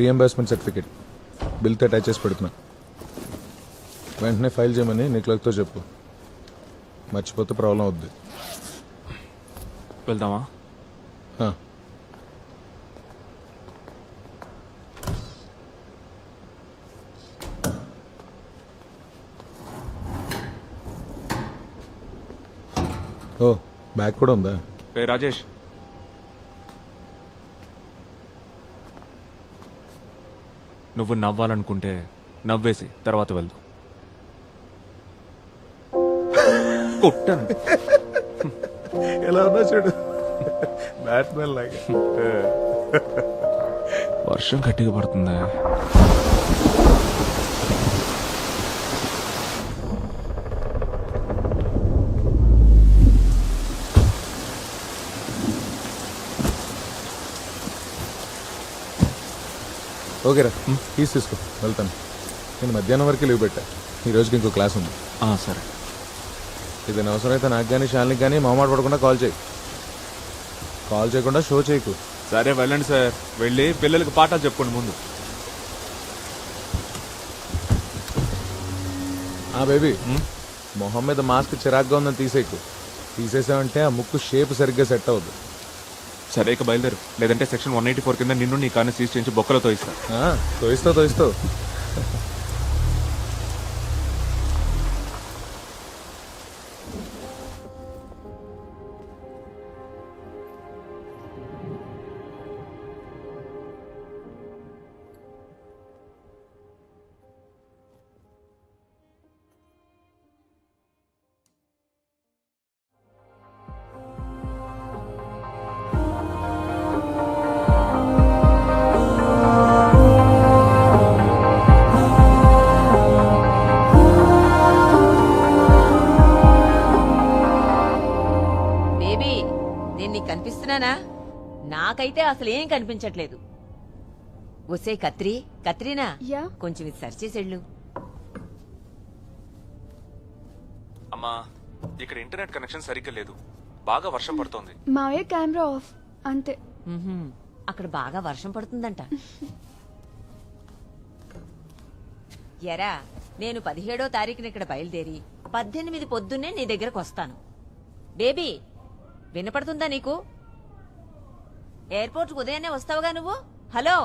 Reimbursement certificate బిల్తో attach చేసి పెడుతున్నా. వెంటనే ఫైల్ చేయమని నీ క్లర్క్తో చెప్పు. మర్చిపోతే ప్రాబ్లం అవుద్ది. వెళ్దామా? హా. ఓ బ్యాగ్ కూడా ఉందా? రే రాజేష్, నువ్వు నవ్వాలనుకుంటే నవ్వేసి తర్వాత వెళ్దు. కొట్టను. ఎలా ఉన్నా చూడు, బ్యాట్మెన్ లాగా. వర్షం గట్టిగా పడుతుందా? ఓకేరా, ఫీజు తీసుకో, వెళ్తాను. నేను మధ్యాహ్నం వరకు లీవ్ పెట్టా. ఈ రోజుకి ఇంకో క్లాస్ ఉంది. సరే. ఏదైనా అవసరం అయితే నాకు కానీ శాలినికి కానీ మొహమాట పడకుండా కాల్ చేయి. కాల్ చేయకుండా షో చేయకు. సరే వెళ్ళండి సార్. వెళ్ళి పిల్లలకి పాఠాలు చెప్పుకోండి ముందు. బేబీ, మొహం మీద మాస్క్ చిరాగ్గా ఉందని తీసేయకు. తీసేసావంటే ఆ ముక్కు షేప్ సరిగ్గా సెట్ అవ్వదు. సరే ఇక బయలుదేరు, లేదంటే సెక్షన్ 184 కింద నిన్ను నీ కాన్ని సీజ్ చేయించి బొక్కలతో ఇస్తా. తోయిస్తావు. కనిపిస్తున్నానా? నాకైతే అసలు ఏం కనిపించట్లేదు. ఒసే కత్రీనా, కొంచెం ఇది సర్చ్ చేసేళ్ళు. అమ్మా, ఇక్కడ ఇంటర్నెట్ కనెక్షన్ సరిగ్గా లేదు. బాగా వర్షం పడుతోంది. మావయ్య కెమెరా ఆఫ్ అంతే. అక్కడ బాగా వర్షం పడుతుందంట. ఎరా, నేను 17వ తారీఖున ఇక్కడ బయలుదేరి 18 పొద్దున్నే నీ దగ్గరకు వస్తాను. బేబీ, వినపడుతుందా నీకు? ఎయిర్పోర్ట్కి ఉదయాన్నే వస్తావుగా నువ్వు. హలో,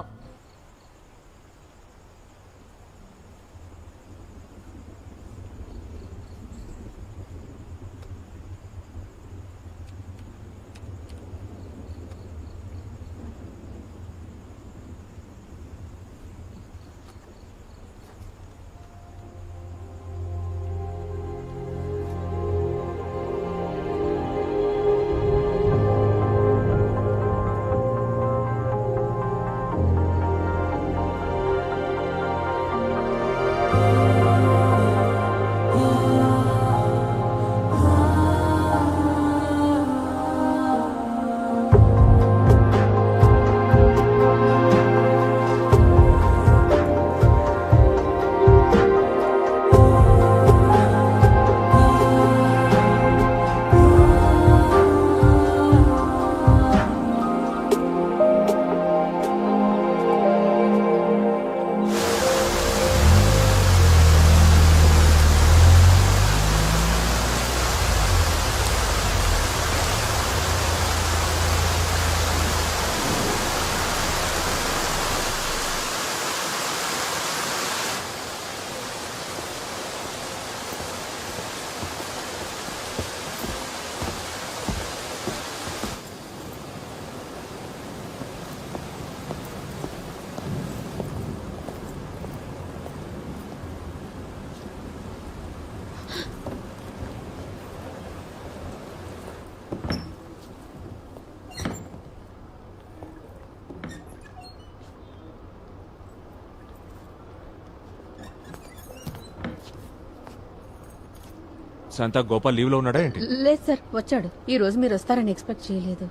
శాంతా, గోపాల్ లీవ్ లో ఉన్నాడా ఏంటి? లేదు సార్, వచ్చాడు. ఈ రోజు మీరు వస్తారని ఎక్స్పెక్ట్ చేయలేదు.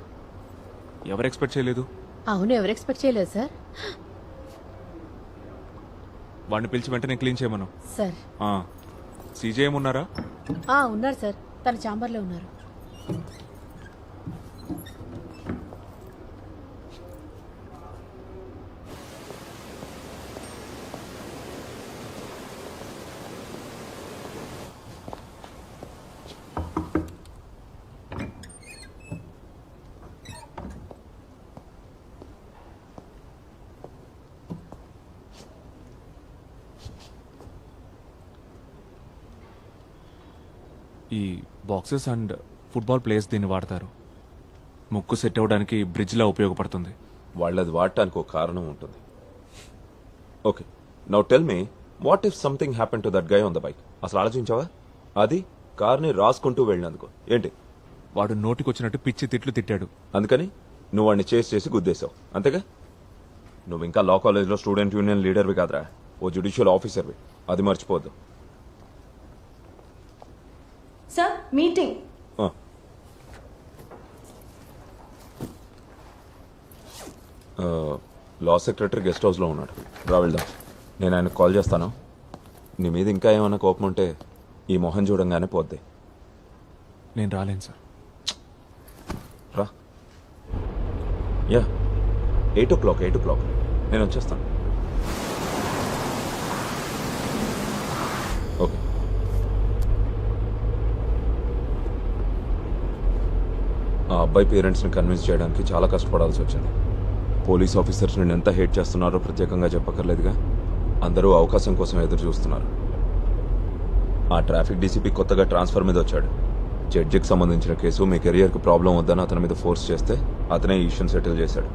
ఎవరు ఎక్స్పెక్ట్ చేయలేదు? అవును, ఎవరు ఎక్స్పెక్ట్ చేయలేదు సార్. వాడిని పిలిచి వెంటనే క్లీన్ చేయమను. సార్. సీజేఎం ఉన్నారా? ఉన్నారు సార్, తన ఛాంబర్లో ఉన్నారు. ఈ బాక్సెస్ అండ్ ఫుట్బాల్ ప్లేయర్స్ దీన్ని వాడతారు. ముక్కు సెట్ అవ్వడానికి బ్రిడ్జ్లా ఉపయోగపడుతుంది. వాళ్ళది వాడటానికి ఒక కారణం ఉంటుంది. Okay, now tell me, what if something happen to that guy on the bike? అసలు ఆలోచించావా? అది కార్ని రాసుకుంటూ వెళ్ళినందుకు ఏంటి? వాడు నోటికొచ్చినట్టు పిచ్చి తిట్లు తిట్టాడు. అందుకని నువ్వు వాడిని చేసి గుద్దేశావు, అంతేగా? నువ్వు ఇంకా లా కాలేజ్లో స్టూడెంట్ యూనియన్ లీడర్వి కాదురా, ఓ జ్యుడిషియల్ ఆఫీసర్వి. అది మర్చిపోవద్దు. Sir meeting. ఆ. లా సెక్రటరీ గెస్ట్ హౌస్లో ఉన్నాడు, రా వెళ్దాం. నేను ఆయనకు కాల్ చేస్తాను. నీ మీద ఇంకా ఏమైనా కోపం ఉంటే ఈ మొహం చూడంగానే పోద్ది. నేను రాలేను సార్. రా. యా, 8 o'clock నేను వచ్చేస్తాను. ఓకే. ఆ అబ్బాయి పేరెంట్స్ని కన్విన్స్ చేయడానికి చాలా కష్టపడాల్సి వచ్చింది. పోలీస్ ఆఫీసర్స్ నేను ఎంత హేట్ చేస్తున్నారో ప్రత్యేకంగా చెప్పక్కర్లేదుగా. అందరూ అవకాశం కోసం ఎదురు చూస్తున్నారు. ఆ ట్రాఫిక్ డీసీపీ కొత్తగా ట్రాన్స్ఫర్ మీద వచ్చాడు. జడ్జికి సంబంధించిన కేసు మీ కెరియర్కి ప్రాబ్లం వద్దని అతని మీద ఫోర్స్ చేస్తే అతనే ఈ ఇష్యూని సెటిల్ చేశాడు.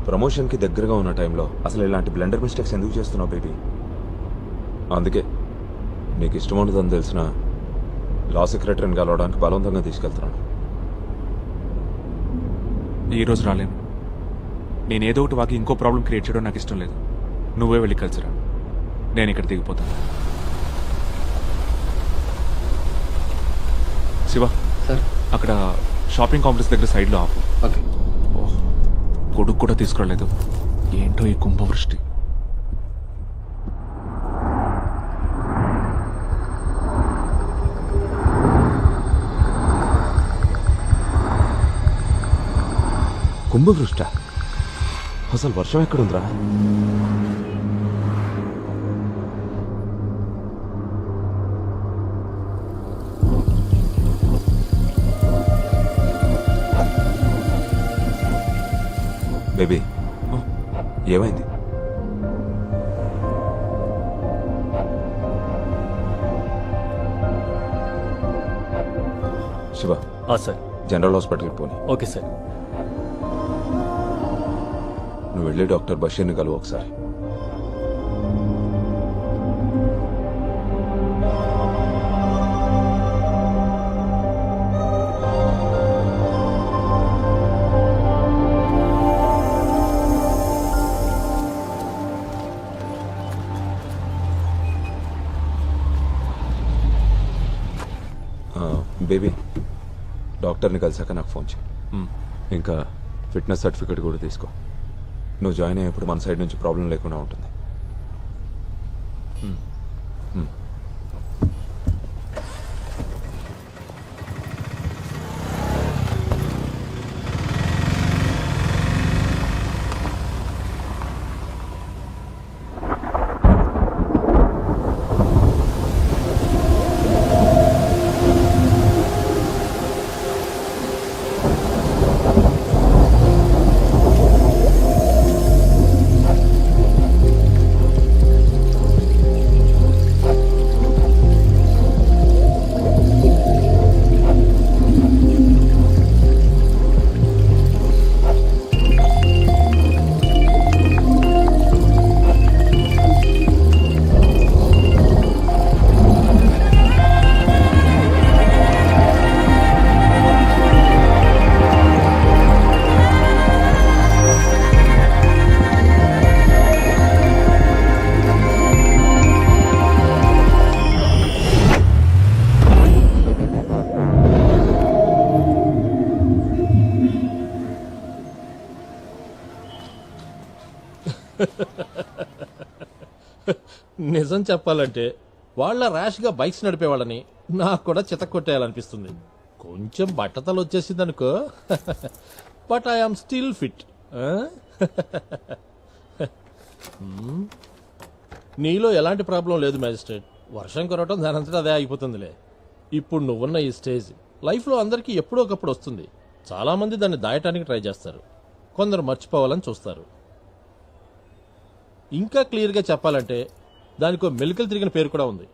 ప్రమోషన్కి దగ్గరగా ఉన్న టైంలో అసలు ఇలాంటి బ్లెండర్ మిస్టేక్స్ ఎందుకు చేస్తున్నావు బేబీ? అందుకే నీకు ఇష్టం ఉండదని తెలిసిన లా సెక్రటరీని కలవడానికి బలవంతంగా తీసుకెళ్తున్నాను. ఈరోజు రాలేను. నేను ఏదో ఒకటి వాకి ఇంకో ప్రాబ్లం క్రియేట్ చేయడం నాకు ఇష్టం లేదు. నువ్వే వెళ్ళి కలిసిరా, నేను ఇక్కడ దిగిపోతాను. శివ సార్, అక్కడ షాపింగ్ కాంప్లెక్స్ దగ్గర సైడ్లో ఆపు. ఓకే. కొడుకు కూడా తీసుకురాలేదు. ఏంటో ఈ కుంభవృష్టి. కుంభవృష్ట? అసలు వర్షం ఎక్కడుందిరా? బేబీ, ఏమైంది? శివ, సార్. జనరల్ హాస్పిటల్కి పోనీ. Okay sir. నువ్వు వెళ్ళి డాక్టర్ బషీర్ని కలువు ఒకసారి. బేబీ, డాక్టర్ని కలిసాక నాకు ఫోన్ చేయి. ఇంకా ఫిట్నెస్ సర్టిఫికేట్ కూడా తీసుకో. నువ్వు జాయిన్ అయ్యేప్పుడు మన సైడ్ నుంచి ప్రాబ్లం లేకుండా ఉంటుంది. నిజం చెప్పాలంటే వాళ్ళ ర్యాష్గా బైక్స్ నడిపేవాళ్ళని నాకు కూడా చితక్కొట్టేయాలనిపిస్తుంది. కొంచెం బట్టతలు వచ్చేసిందనుకో, but I am still fit. నీలో ఎలాంటి ప్రాబ్లం లేదు మ్యాజిస్ట్రేట్. వర్షం కురవటం దానంతటా అదే ఆగిపోతుందిలే. ఇప్పుడు నువ్వున్న ఈ స్టేజ్ లైఫ్లో అందరికీ ఎప్పుడో ఒకప్పుడు వస్తుంది. చాలామంది దాన్ని దాయటానికి ట్రై చేస్తారు, కొందరు మర్చిపోవాలని చూస్తారు. ఇంకా క్లియర్గా చెప్పాలంటే దానికో మెలికలు తిరిగిన పేరు కూడా ఉంది,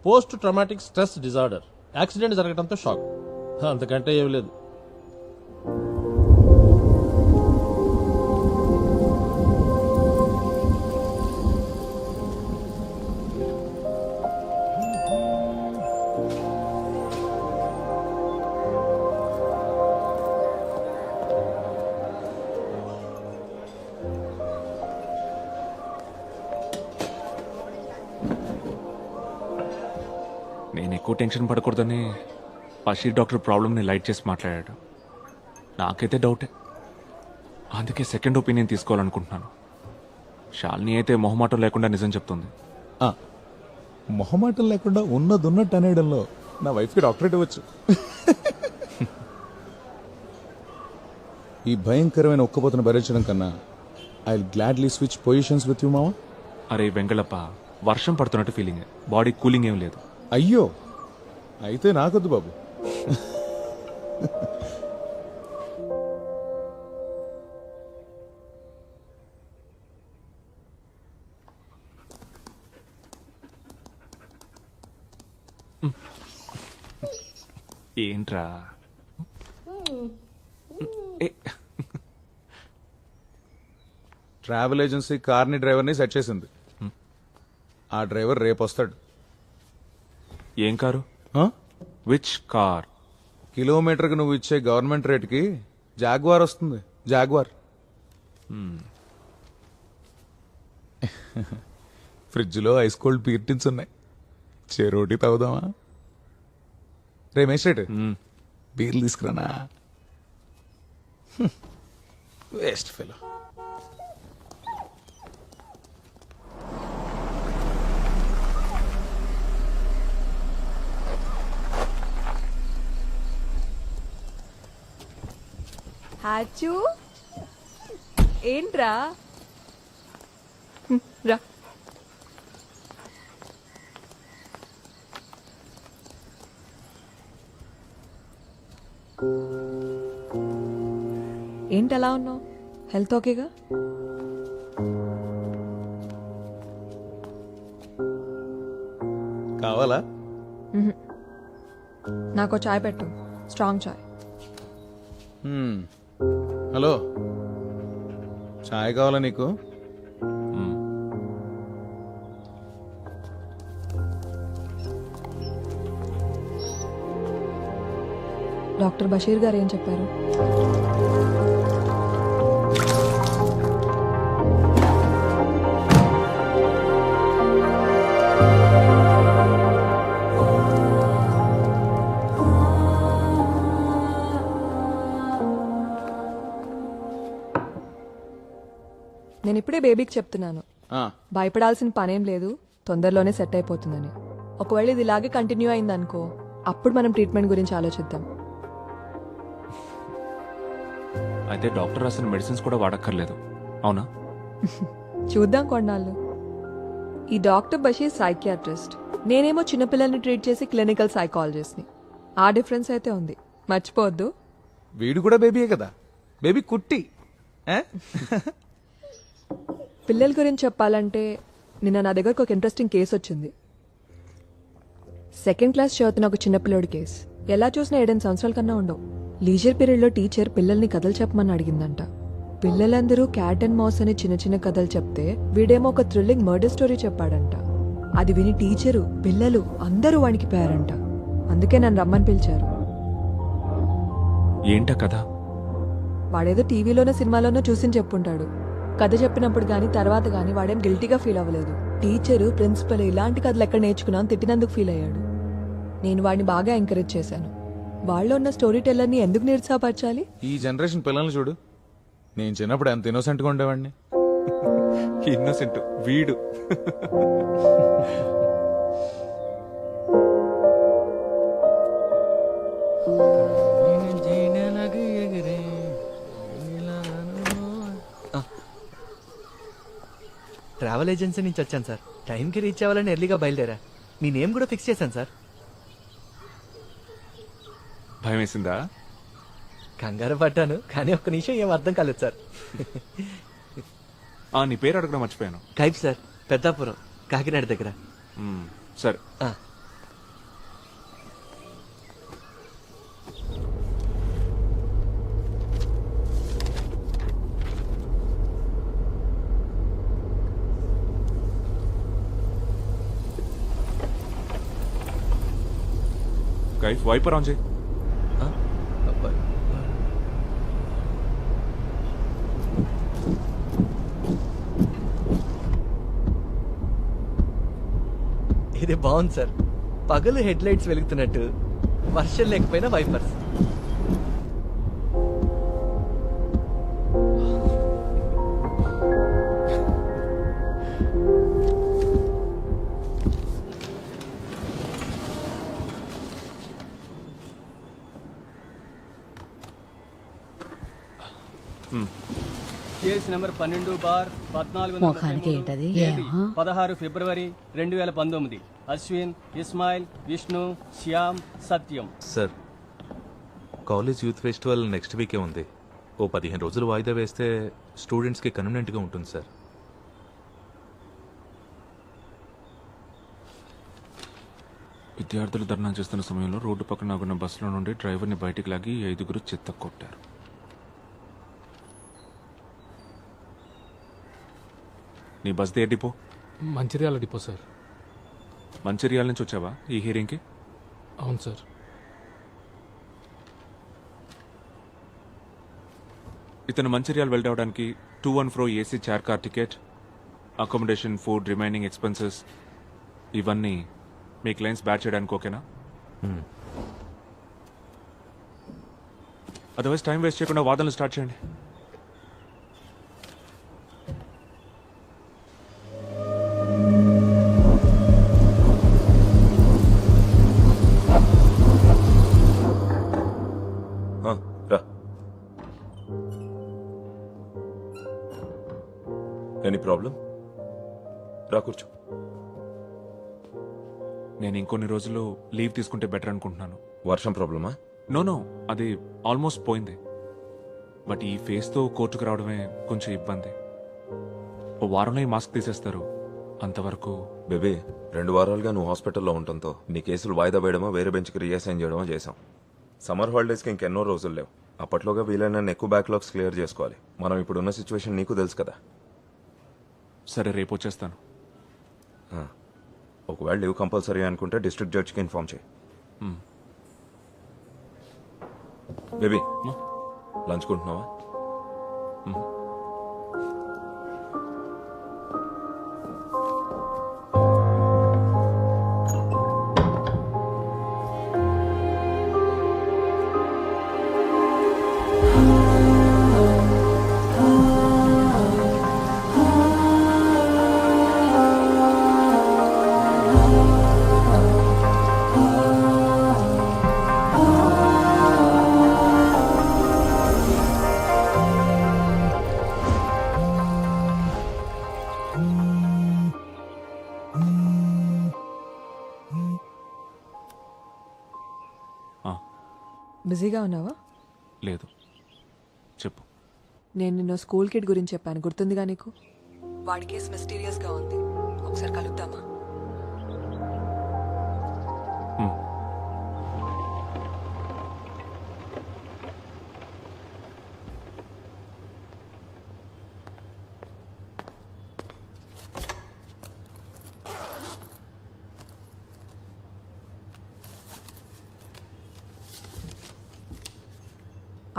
post traumatic stress disorder. Accident జరగడంతో షాక్, అంతకంటే ఏం లేదు. నేను ఎక్కువ టెన్షన్ పడకూడదని బషీర్ డాక్టర్ ప్రాబ్లమ్ని లైట్ చేసి మాట్లాడాడు. నాకైతే డౌటే, అందుకే సెకండ్ ఒపీనియన్ తీసుకోవాలనుకుంటున్నాను. శాలిని అయితే మొహమాటం లేకుండా నిజం చెప్తుంది. ఆ, మొహమాటం లేకుండా ఉన్నదున్నట్టు అనేయడంలో నా వైఫ్కి డాక్టరేట్ ఇవ్వచ్చు. ఈ భయంకరమైన ఒక్కపోతను భరించడం కన్నా I gladly switch positions with you మావా. అరే వెంగళప్ప, వర్షం పడుతున్నట్టు ఫీలింగ్, బాడీ కూలింగ్ ఏం లేదు. అయ్యో, అయితే నాకొద్దు బాబు. ఏంట్రా ఏ, ట్రావెల్ ఏజెన్సీ కార్ని డ్రైవర్ని సెట్ చేసింది. ఆ డ్రైవర్ రేపు వస్తాడు. ఏం కారు? ఆ? Which car? కిలోమీటర్కి నువ్వు ఇచ్చే గవర్నమెంట్ రేట్కి జాగ్వార్ వస్తుంది. జాగ్వార్. ఫ్రిడ్జ్లో ఐస్ కోల్డ్ బీర్ టిన్స్ ఉన్నాయి. చెరోటి తాగుదామా? రే మేస్ట్రేట్, బీర్లు తీసుకురానా? Waste fellow. హాచు ఏంట్రా? రా. ఏంటి అలా ఉన్నావు? హెల్త్ ఓకేగా? కావాలా? నాకు చాయ్ పెట్టు, స్ట్రాంగ్ చాయ్. హలో, చాయ్ కావాలా నీకు? డాక్టర్ బషీర్ గారు ఏం చెప్పారు? నేను ఇప్పుడే బేబీకి చెప్తున్నాను, ఆ, భయపడాల్సిన పనేం లేదు, తొందరలోనే సెట్ అయిపోతుందని. ఒకవేళ ఇది ఇలాగే కంటిన్యూ అయిందనుకో, అప్పుడు మనం ట్రీట్మెంట్ గురించి ఆలోచిద్దాం. అయితే డాక్టర్ రాసిన మెడిసిన్స్ కూడా వాడక్కర్లేదు, అవునా? చూద్దాం కొన్నాళ్ళు. ఈ డాక్టర్ బషీర్ సైకియాట్రిస్ట్, నేనేమో చిన్నపిల్లల్ని ట్రీట్ చేసి క్లినికల్ సైకాలజిస్ట్ని. ఆ డిఫరెన్స్ అయితే ఉంది, మర్చిపోవద్దు. వీడు కూడా బేబీయే కదా, బేబీ కుట్టి. ఆ? పిల్లల గురించి చెప్పాలంటే నిన్న నా దగ్గరకు ఒక ఇంట్రెస్టింగ్ కేసు వచ్చింది. 2nd క్లాస్ చదువుతున్న ఒక చిన్నపిల్లడి కేసు. ఎలా చూసినా 7 సంవత్సరాల కన్నా ఉండవు. లీజర్ పీరియడ్లో టీచర్ పిల్లల్ని కథలు చెప్పమని అడిగిందంట. పిల్లలందరూ క్యాట్ అండ్ మౌస్ అని చిన్న చిన్న కథలు చెప్తే వీడేమో ఒక థ్రిల్లింగ్ మర్డర్ స్టోరీ చెప్పాడంట. అది విని టీచరు, పిల్లలు అందరూ వణికిపోయారంట. అందుకే నన్ను రమ్మని పిలిచారు. ఏంటా కథ? వాడేదో టీవీలోనో సినిమాలోనో చూసి చెప్పుంటాడు. కథ చెప్పినప్పుడు గానీ తర్వాత గానీ వాడేం గిల్టీగా ఫీల్ అవ్వలేదు. టీచరు, ప్రిన్సిపల్ ఇలాంటి కథలు ఎక్కడ నేర్చుకున్నా అని తిట్టినందుకు ఫీల్ అయ్యాడు. నేను వాడిని బాగా ఎంకరేజ్ చేశాను. వాళ్ళలో ఉన్న స్టోరీ టెల్లర్ని ఎందుకు నిరుత్సాహపరచాలి? ఈ జనరేషన్ పిల్లల్ని చూడు. నేను చిన్నప్పుడు ఎంత ఇన్నోసెంట్గా ఉండేవాడిని. ఇన్నోసెంట్ వీడు. ట్రావెల్ ఏజెన్సీ నుంచి వచ్చాను సార్. టైంకి రీచ్ అవ్వాలని ఎర్లీగా బయలుదేరా. మీ నేమ్ కూడా ఫిక్స్ చేశాను సార్. భయం వేసిందా? కంగారు పడ్డాను, కానీ ఒక్క నిమిషం ఏం అర్థం కాలేదు సార్. నీ పేరు అడగడం మర్చిపోయాను. కైప్ సార్, పెద్దాపురం, కాకినాడ దగ్గర. సరే, ఆ, కైఫ్ వైపర్ ఆన్ చేయి. ఇది బాగుంది సార్. పగలు హెడ్ లైట్స్ వెలుగుతున్నట్టు, వర్షం లేకపోయినా వైపర్స్. కేసు నెంబర్ 12/14 ముఖానికి ఏంటది? 16 ఫిబ్రవరి 2019. Ashwin, Ismail, Vishnu, Shyam, Satyam. Sir, college youth festival next వీకే ఉంది. ఓ 15 రోజులు వాయిదా వేస్తే స్టూడెంట్స్కి కన్వీనియంట్గా ఉంటుంది సార్. విద్యార్థులు ధర్నా చేస్తున్న సమయంలో రోడ్డు పక్కన ఆగున్న బస్సులో నుండి డ్రైవర్ని బయటికి లాగి 5 చెత్త కొట్టారు. నీ బస్ ఏ depot? Mancherial depot sir. Mancherial నుంచి వచ్చావా ఈ హియరింగ్కి? అవును సార్. ఇతను మంచిర్యాల వెళ్ళడానికి 214 AC chair car ticket, accommodation, food, remaining expenses ఇవన్నీ మీ క్లయింట్స్ బ్యాచ్ చేయడానికి ఓకేనా? అదర్వైజ్ టైం వేస్ట్ చేయకుండా వాదనలు స్టార్ట్ చేయండి. రా. Any problem? రా కూర్చో. నేను ఇంకొన్ని రోజులు లీవ్ తీసుకుంటే బెటర్ అనుకుంటున్నాను. వర్షం ప్రాబ్లమా? నో, అది ఆల్మోస్ట్ పోయింది. బట్ ఈ ఫేస్తో కోర్టుకు రావడమే కొంచెం ఇబ్బంది. ఓ వారంలో ఈ మాస్క్ తీసేస్తారు. అంతవరకు బేబీ, 2 వారాలుగా నువ్వు హాస్పిటల్లో ఉండటంతో నీ కేసులు వాయిదా వేయడమో వేరే బెంచ్కి రీఅసైన్ చేయడమో చేశాం. సమ్మర్ హాలిడేస్కి ఇంకెన్నో రోజులు లేవు. అప్పట్లోగా వీలైన ఎక్కువ బ్యాక్లాగ్స్ క్లియర్ చేసుకోవాలి. మనం ఇప్పుడున్న సిచ్యువేషన్ నీకు తెలుసు కదా. సరే, రేపు వచ్చేస్తాను. ఒకవేళ లీవ్ కంపల్సరీ అనుకుంటే డిస్ట్రిక్ట్ జడ్జికి ఇన్ఫార్మ్ చేయి. బేబీ, లంచ్ కొంటున్నావా? బిజీగా ఉన్నావా? లేదు, చెప్పు. నేను నిన్న స్కూల్ కిడ్ గురించి చెప్పాను, గుర్తుందిగా నీకు? వాడి కేసు మిస్టీరియస్గా ఉంది. ఒకసారి కలుద్దామా?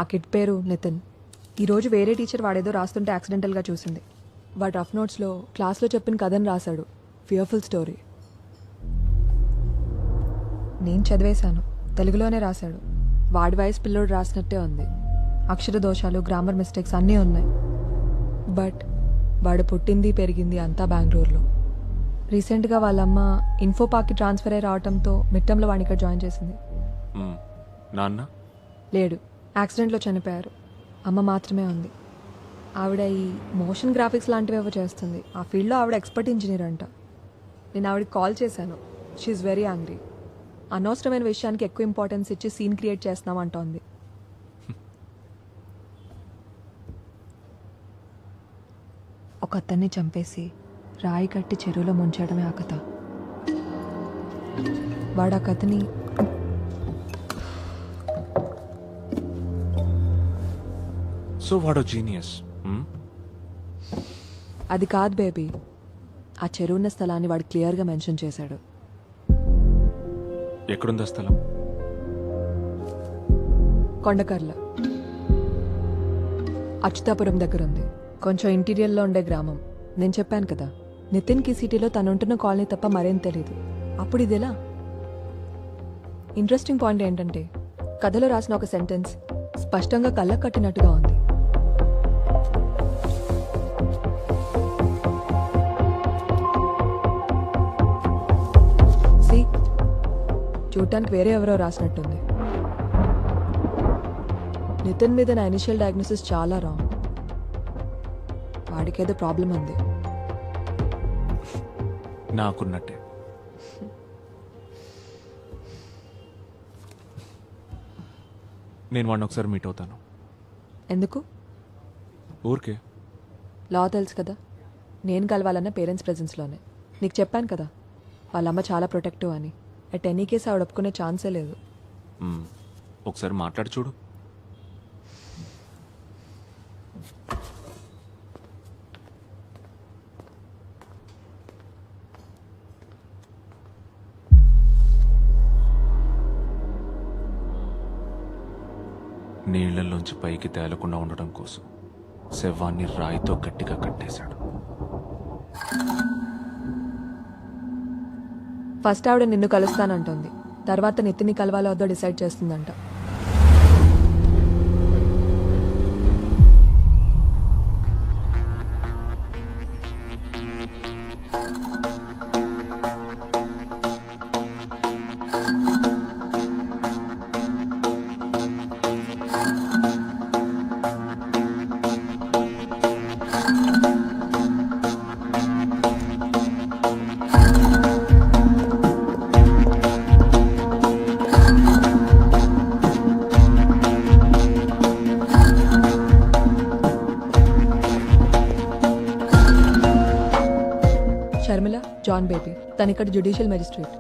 ఆ కిడ్ పేరు నితిన్. ఈరోజు వేరే టీచర్ వాడేదో రాస్తుంటే యాక్సిడెంటల్గా చూసింది. వాడు రఫ్ నోట్స్లో క్లాస్లో చెప్పిన కథను రాశాడు. Fearful story. నేను చదివేశాను. తెలుగులోనే రాశాడు. వాడి వయసు పిల్లోడు రాసినట్టే ఉంది. అక్షర దోషాలు, గ్రామర్ మిస్టేక్స్ అన్నీ ఉన్నాయి. బట్ వాడు పుట్టింది పెరిగింది అంతా బెంగళూరులో. రీసెంట్గా వాళ్ళమ్మ ఇన్ఫో పార్క్కి ట్రాన్స్ఫర్ అయ్యి రావడంతో మిట్టంలో వాడిని ఇక్కడ జాయిన్ చేసింది. నాన్న లేడు, యాక్సిడెంట్లో చనిపోయారు. అమ్మ మాత్రమే ఉంది. ఆవిడ ఈ మోషన్ గ్రాఫిక్స్ లాంటివి ఏవో చేస్తుంది. ఆ ఫీల్డ్లో ఆవిడ ఎక్స్పర్ట్ ఇంజనీర్ అంట. నేను ఆవిడకి కాల్ చేశాను. She's very angry. అనవసరమైన విషయానికి ఎక్కువ ఇంపార్టెన్స్ ఇచ్చి సీన్ క్రియేట్ చేస్తున్నాం అంటోంది. ఒక అతన్ని చంపేసి రాయి కట్టి చెరువులో ముంచడమే ఆ కథ. వాడు ఆ కథని సో వాడు జీనియస్. అది కాదు బేబీ. ఆ చెరువున్న స్థలాన్ని వాడు క్లియర్గా మెన్షన్ చేశాడు. ఎక్కడుందా స్థలం? కొండకర్ల అచ్యుతాపురం దగ్గర ఉంది. కొంచెం ఇంటీరియర్లో ఉండే గ్రామం. నేను చెప్పాను కదా, నితిన్కి సిటీలో తను ఉంటున్న కాలనీ తప్ప మరేం తెలీదు. అప్పుడు ఇదెలా? ఇంట్రెస్టింగ్ పాయింట్ ఏంటంటే కథలో రాసిన ఒక సెంటెన్స్ స్పష్టంగా కళ్ళకు కట్టినట్టుగా ఉంది. సి, చూడటానికి వేరే ఎవరో రాసినట్టుంది. నితిన్ మీద నా ఇనిషియల్ డయాగ్నోసిస్ చాలా రాంగ్. వాడికేదో ప్రాబ్లం ఉంది. నాకున్నట్టే. నేను వాడిని ఒకసారి మీట్ అవుతాను. ఎందుకు? ఊరికే. లా తెలుసు కదా, నేను కలవాలన్న పేరెంట్స్ ప్రెజెన్స్లోనే. నీకు చెప్పాను కదా, వాళ్ళమ్మ చాలా ప్రొటెక్టివ్ అని. అట్ ఎనీ కేసు ఆవిడ ఒప్పుకునే ఛాన్సే లేదు. ఒకసారి మాట్లాడి చూడు. నీళ్లలోంచి పైకి తేలకుండా ఉండడం కోసం శవాన్ని రాయితో గట్టిగా కట్టేశాడు. ఫస్ట్ ఆవిడ నిన్ను కలుస్తానంటుంది, తర్వాత నితిన్ని కలవాలో వద్దో డిసైడ్ చేస్తుందంట. Sharmila, John Baby. తను ఇక్కడ జ్యుడిషియల్ మెజిస్ట్రేట్.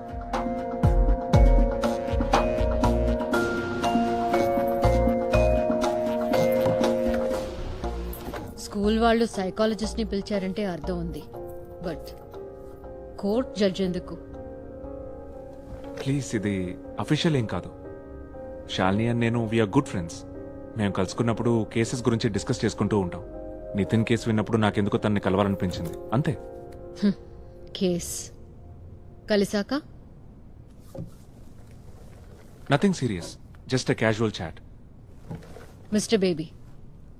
స్కూల్ వాళ్ళు సైకాలజిస్ట్ని పిలిచారంటే అర్థం ఉంది, బట్ కోర్ట్ జడ్జ్ ఎందుకు? ప్లీజ్, ఇది అఫీషియల్ ఏం కాదు. శాలిని అండ్ నేను వీఆర్ గుడ్ ఫ్రెండ్స్. మేము కలుసుకున్నప్పుడు కేసెస్ గురించి డిస్కస్ చేసుకుంటూ ఉంటాం. నితిన్ కేసు విన్నప్పుడు నాకెందుకో తనని కలవాలనిపించింది, అంతే. కేస్ కలిసాక nothing serious, just a casual chat. Mister baby,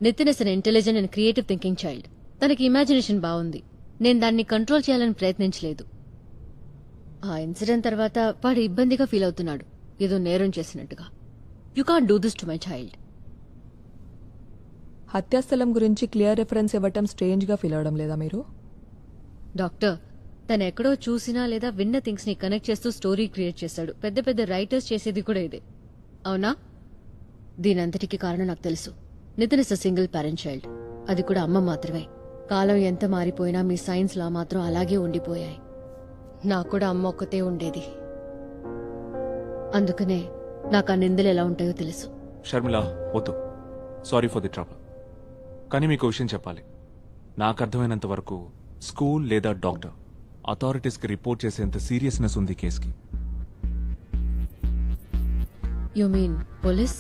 Nitin is an intelligent and creative thinking child. తనకి ఇమాజినేషన్ బాగుంది. నేను దాన్ని కంట్రోల్ చేయాలని ప్రయత్నించలేదు. ఆ ఇన్సిడెంట్ తర్వాత వాడు ఇబ్బందిగా ఫీల్ అవుతున్నాడు, ఏదో నేరం చేసినట్టుగా. You can't do this to my child. హత్యాస్థలం గురించి క్లియర్ రిఫరెన్స్ ఇవ్వటం స్ట్రేంజ్గా ఫీల్ అవడం లేదా మీరు? డాక్టర్, తను ఎక్కడో చూసినా లేదా విన్న థింగ్స్ ని కనెక్ట్ చేస్తూ స్టోరీ క్రియేట్ చేశాడు. పెద్ద పెద్ద రైటర్స్ చేసేది కూడా ఇదే, అవునా? దీనంతటికి కారణం నాకు తెలుసు. Nitin is a single parent child, అది కూడా అమ్మ మాత్రమే. కాలం ఎంత మారిపోయినా మీ సైన్స్ లా మాత్రం అలాగే ఉండిపోయాయి. నాకు కూడా అమ్మ ఒక్కతే ఉండేది, అందుకనే నాకు ఆ నిందలు ఎలా ఉంటాయో తెలుసు. షర్మిల, వద్దు. Sorry for the trouble. కానీ మీకు విషయం చెప్పాలి. నాకు అర్థమైనంత వరకు స్కూల్ లేదా డాక్టర్ అథారిటీస్కి రిపోర్ట్ చేసేంత సీరియస్నెస్ ఉంది కేసుకి. You mean police?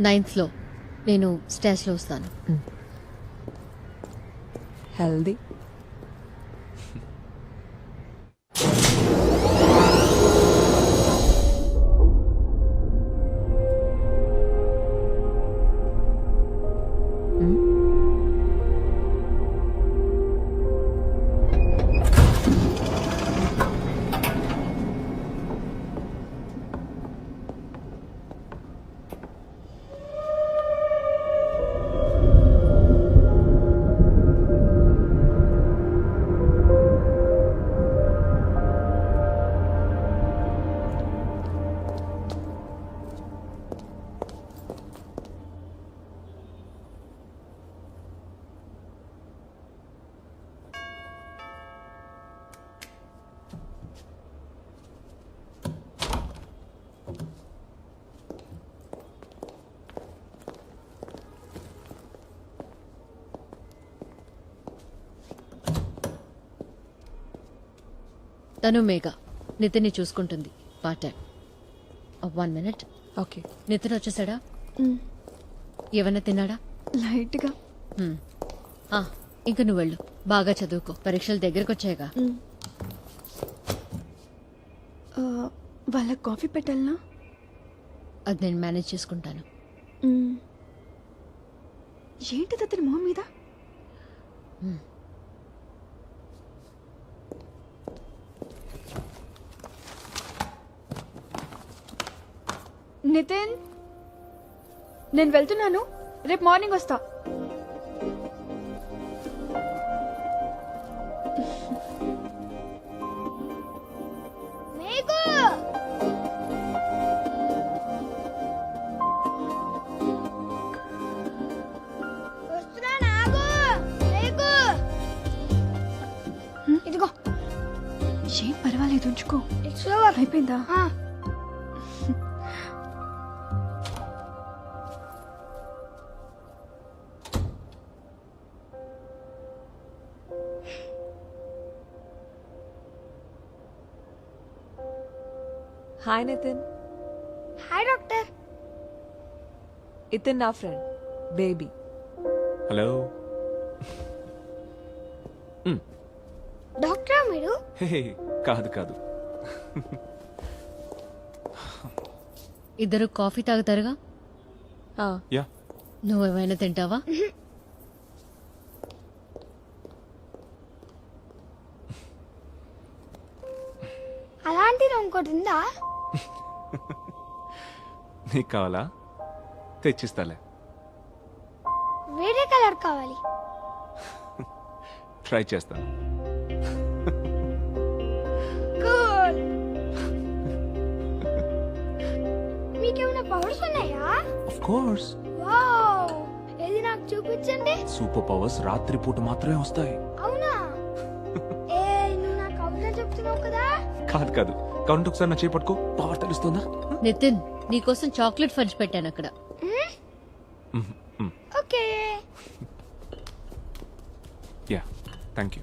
Ninth floor. నేను స్టేజ్లో వస్తాను. హెల్దీ. తను మేఘ నితిన్ని చూసుకుంటుంది part time. 1 minute. Okay. Nitin వచ్చేసాడా? ఏమన్నా తిన్నాడా? లైట్గా. ఇంక నువ్వు వెళ్ళు, బాగా చదువుకో, పరీక్షలు దగ్గరకు వచ్చాయిగా. వాళ్ళకి కాఫీ పెట్టాలనా? అది నేను మేనేజ్ చేసుకుంటాను. ఏంటిది అతని మొహం మీద? నితిన్, నేను వెళ్తున్నాను, రేపు మార్నింగ్ వస్తా. ఇదిగో. ఏం పర్వాలేదు, ఉంచుకో. అయిపోయిందా? హాయ్ నితిన్. Hi doctor. ఇతన్ నా ఫ్రెండ్ బేబీ. హలో. డాక్టర్ మీరు? హే కాదు కాదు. ఇద్దరు కాఫీ తాగుతారుగా? యా. నువ్వేమైనా తింటావా? అలాంటిది ఇంకోటి ఉందా? నీకు కావాలా? తెచ్చిస్తాలే. వేరే కలర్ కావాలి. ట్రై చేస్తాను. కూల్. మీకేమైనా పవర్స్ ఉన్నాయా? Of course. వావ్, ఏది నాకు చూపించండి. సూపర్ పవర్స్ రాత్రిపూట మాత్రమే వస్తాయి. అవునా? ఏ నువ్వు నాకు అవునా చెప్తున్నావు కదా? కాదు కాదు, కౌంట్ ఒకసారి నా చేపట్టుకో, పవర్ తెలుస్తుందా? నితిన్, నీకోసం చాక్లెట్ ఫడ్జ్ పెట్టాను అక్కడ. Okay. Yeah, thank you.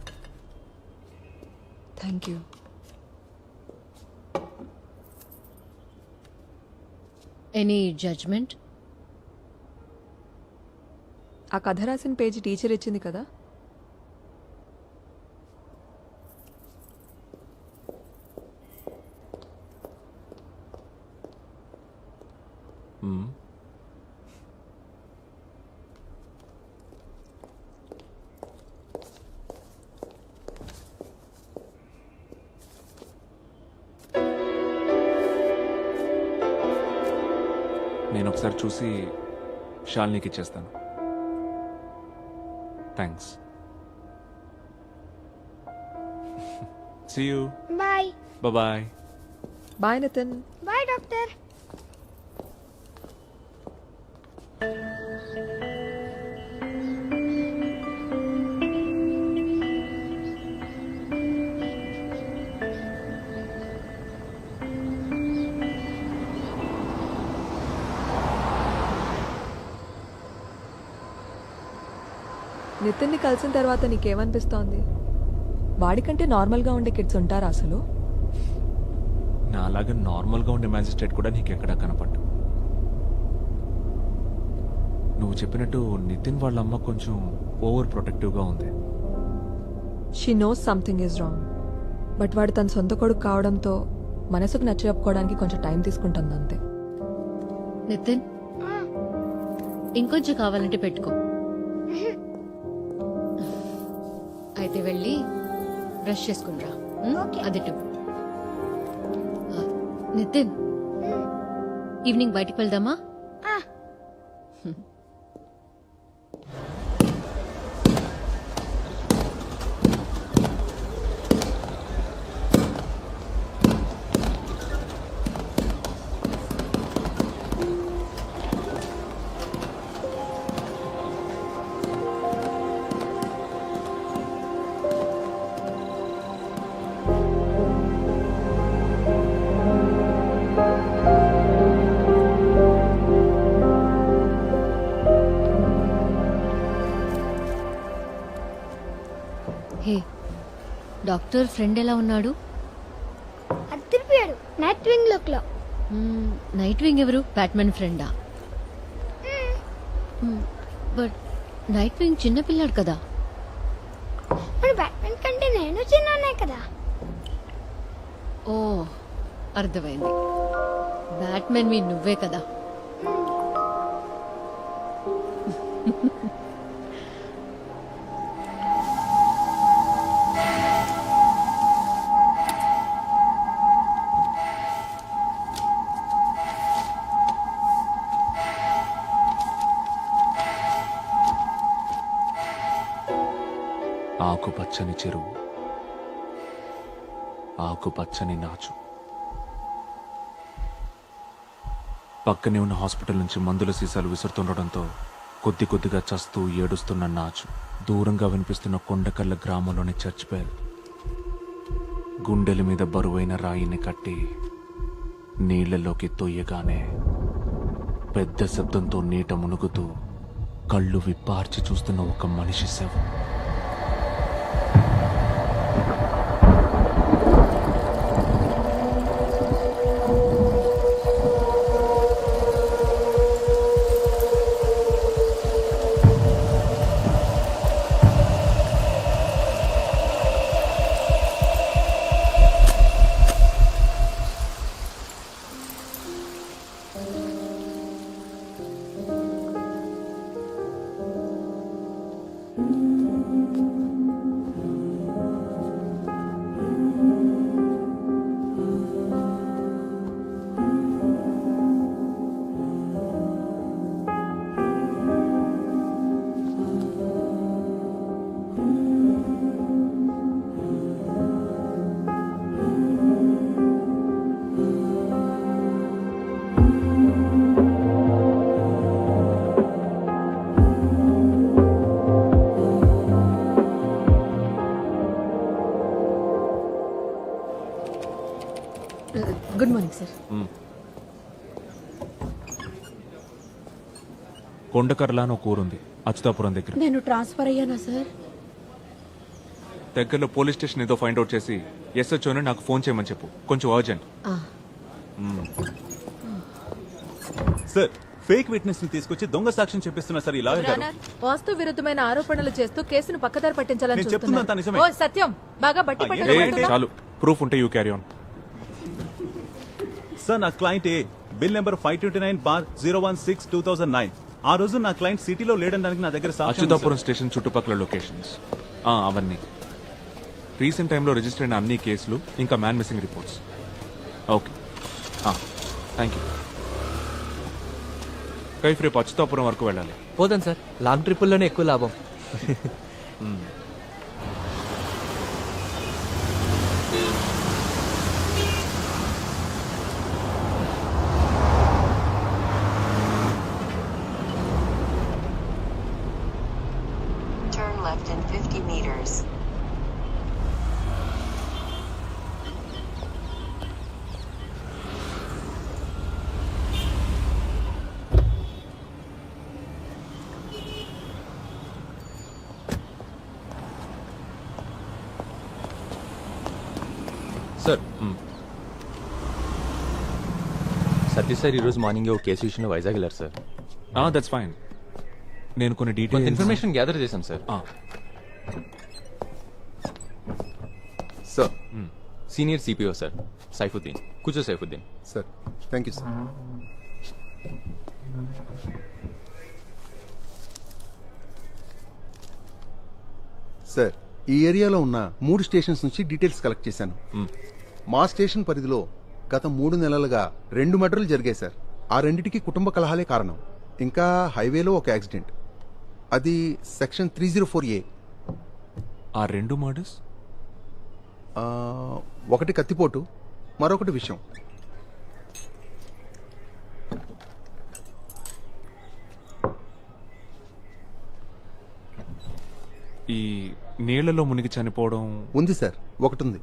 Thank you. Any judgment? ఆ కథ రాసిన పేజీ టీచర్ ఇచ్చింది కదా. నేను ఒకసారి చూసి షాల్నీకి ఇచ్చేస్తాను. Thanks. See you. Bye. Bye. Bye Nitin. Bye doctor. నితిన్ని కలిసిన తర్వాత నీకేమనిపిస్తోంది? వాడికంటే నార్మల్గా ఉండే కిడ్స్ ఉంటారా అసలు? నా అలాగే నార్మల్గా ఉండే మ్యాజిస్ట్రేట్ కూడా నీకు ఎక్కడా కనపడ్డు. నువ్వు చెప్పినట్టు నితిన్ వాళ్ళ అమ్మ కొంచెం ఓవర్ ప్రొటెక్టివ్గా ఉంది. She knows something is wrong. But వాడు తన సొంత కొడుకు కావడంతో మనసుకు నచ్చజెప్పుకోవడానికి కొంచెం టైం తీసుకుంటుంది అంతే. నితిన్, ఇంకొంచెం కావాలంటే పెట్టుకో. అయితే వెళ్ళి బ్రష్ చేసుకుంటా. అది నితిన్, ఈవినింగ్ బయటికి వెళ్దామా? హే, డాక్టర్ ఫ్రెండ్ ఎలా ఉన్నాడు? అయిపోయాడు నైట్ వింగ్ లుక్ లో. నైట్ వింగ్ ఎవరు? బ్యాట్మెన్ ఫ్రెండా? బట్ నైట్ వింగ్ చిన్నపిల్లాడు కదా. మరి బ్యాట్మెన్ కంటే నేను చిన్ననే కదా. ఓ అర్థమైంది. బ్యాట్మెన్ మీ నువ్వే కదా. ఆకుపచ్చని చెరువు, ఆకుపచ్చని నాచు. పక్కనే ఉన్న హాస్పిటల్ నుంచి మందుల సీసాలు విసురుతుండటంతో కొద్ది కొద్దిగా చస్తూ ఏడుస్తున్న నాచు దూరంగా వినిపిస్తున్న కొండకల్ల గ్రామంలోని చర్చ్ బెల్. గుండెల మీద బరువైన రాయిని కట్టి నీళ్లలోకి తొయ్యగానే పెద్ద శబ్దంతో నీట మునుగుతూ కళ్ళు విప్పార్చి చూస్తున్న ఒక మనిషి శవం. Good morning sir. కొండకర్ల అని ఒక ఊరుంది అచ్యుతాపురం దగ్గర. నేను ట్రాన్స్ఫర్ అయ్యానా సార్? దగ్గరలో పోలీస్ స్టేషన్ ఏదో ఫైండ్ అవుట్ చేసి ఎస్హెచ్ఓని నాకు ఫోన్ చేయమని చెప్పు, కొంచెం అర్జెంట్. సార్, ఫేక్ విట్నెస్ ని తీసుకొచ్చి దొంగ సాక్ష్యం చెప్పిస్తున్నా సార్ ఈ లాయర్ గారు. వాస్తు విరుద్ధమైన ఆరోపణలు చేస్తూ కేసును పక్కదారి పట్టించాలని నేను చెప్తున్నంత నిజమే. ఓ సత్యం, బాగా బట్టి ఆ, పట్టడం ఏంటి? చాలు, ప్రూఫ్ ఉంటే యూ క్యారీ ఆన్. సార్, నా క్లయింట్ ఏ బిల్ నెంబర్ 529/016/2009. ఆ రోజు నా క్లయింట్ సిటీలో లేడనడానికి నా దగ్గర సాక్ష్యం ఉంది, అచ్యుతాపురం స్టేషన్ చుట్టుపక్కల లొకేషన్స్ అవన్నీ. రీసెంట్ టైంలో రిజిస్టర్ అయిన అన్ని కేసులు, ఇంకా man missing reports. Okay, thank you. Kaif రేపు అచ్యుతాపురం వరకు వెళ్ళాలి. పోదాం సార్, లాంగ్ ట్రిప్పుల్లోనే ఎక్కువ లాభం. Turn left in 50 meters. Sir, Satya sir ఈరోజు మార్నింగ్ ఒక కేసు విషయంలో వైజాగ్ వెళ్ళారు సార్. That's fine. నేను కొన్ని కొంత డీటెయిల్స్ ఇన్ఫర్మేషన్ గ్యాదర్ చేశాం sir. Sir, senior CPO sir Saifuddin. కూర్చో Saifuddin. Sir, thank you sir. Sir, ఈ ఏరియాలో ఉన్న 3 స్టేషన్స్ నుంచి డీటెయిల్స్ కలెక్ట్ చేశాను. మా స్టేషన్ పరిధిలో గత 3 నెలలుగా 2 మర్డర్లు జరిగాయి సార్. ఆ రెండిటికి కుటుంబ కలహాలే కారణం. ఇంకా హైవేలో ఒక యాక్సిడెంట్, అది సెక్షన్ 304A. ఆ 2 మర్డర్స్? ఒకటి కత్తిపోటు, మరొకటి విషయం. ఈ నీళ్లలో మునిగి చనిపోవడం ఉంది సార్, ఒకటి ఉంది.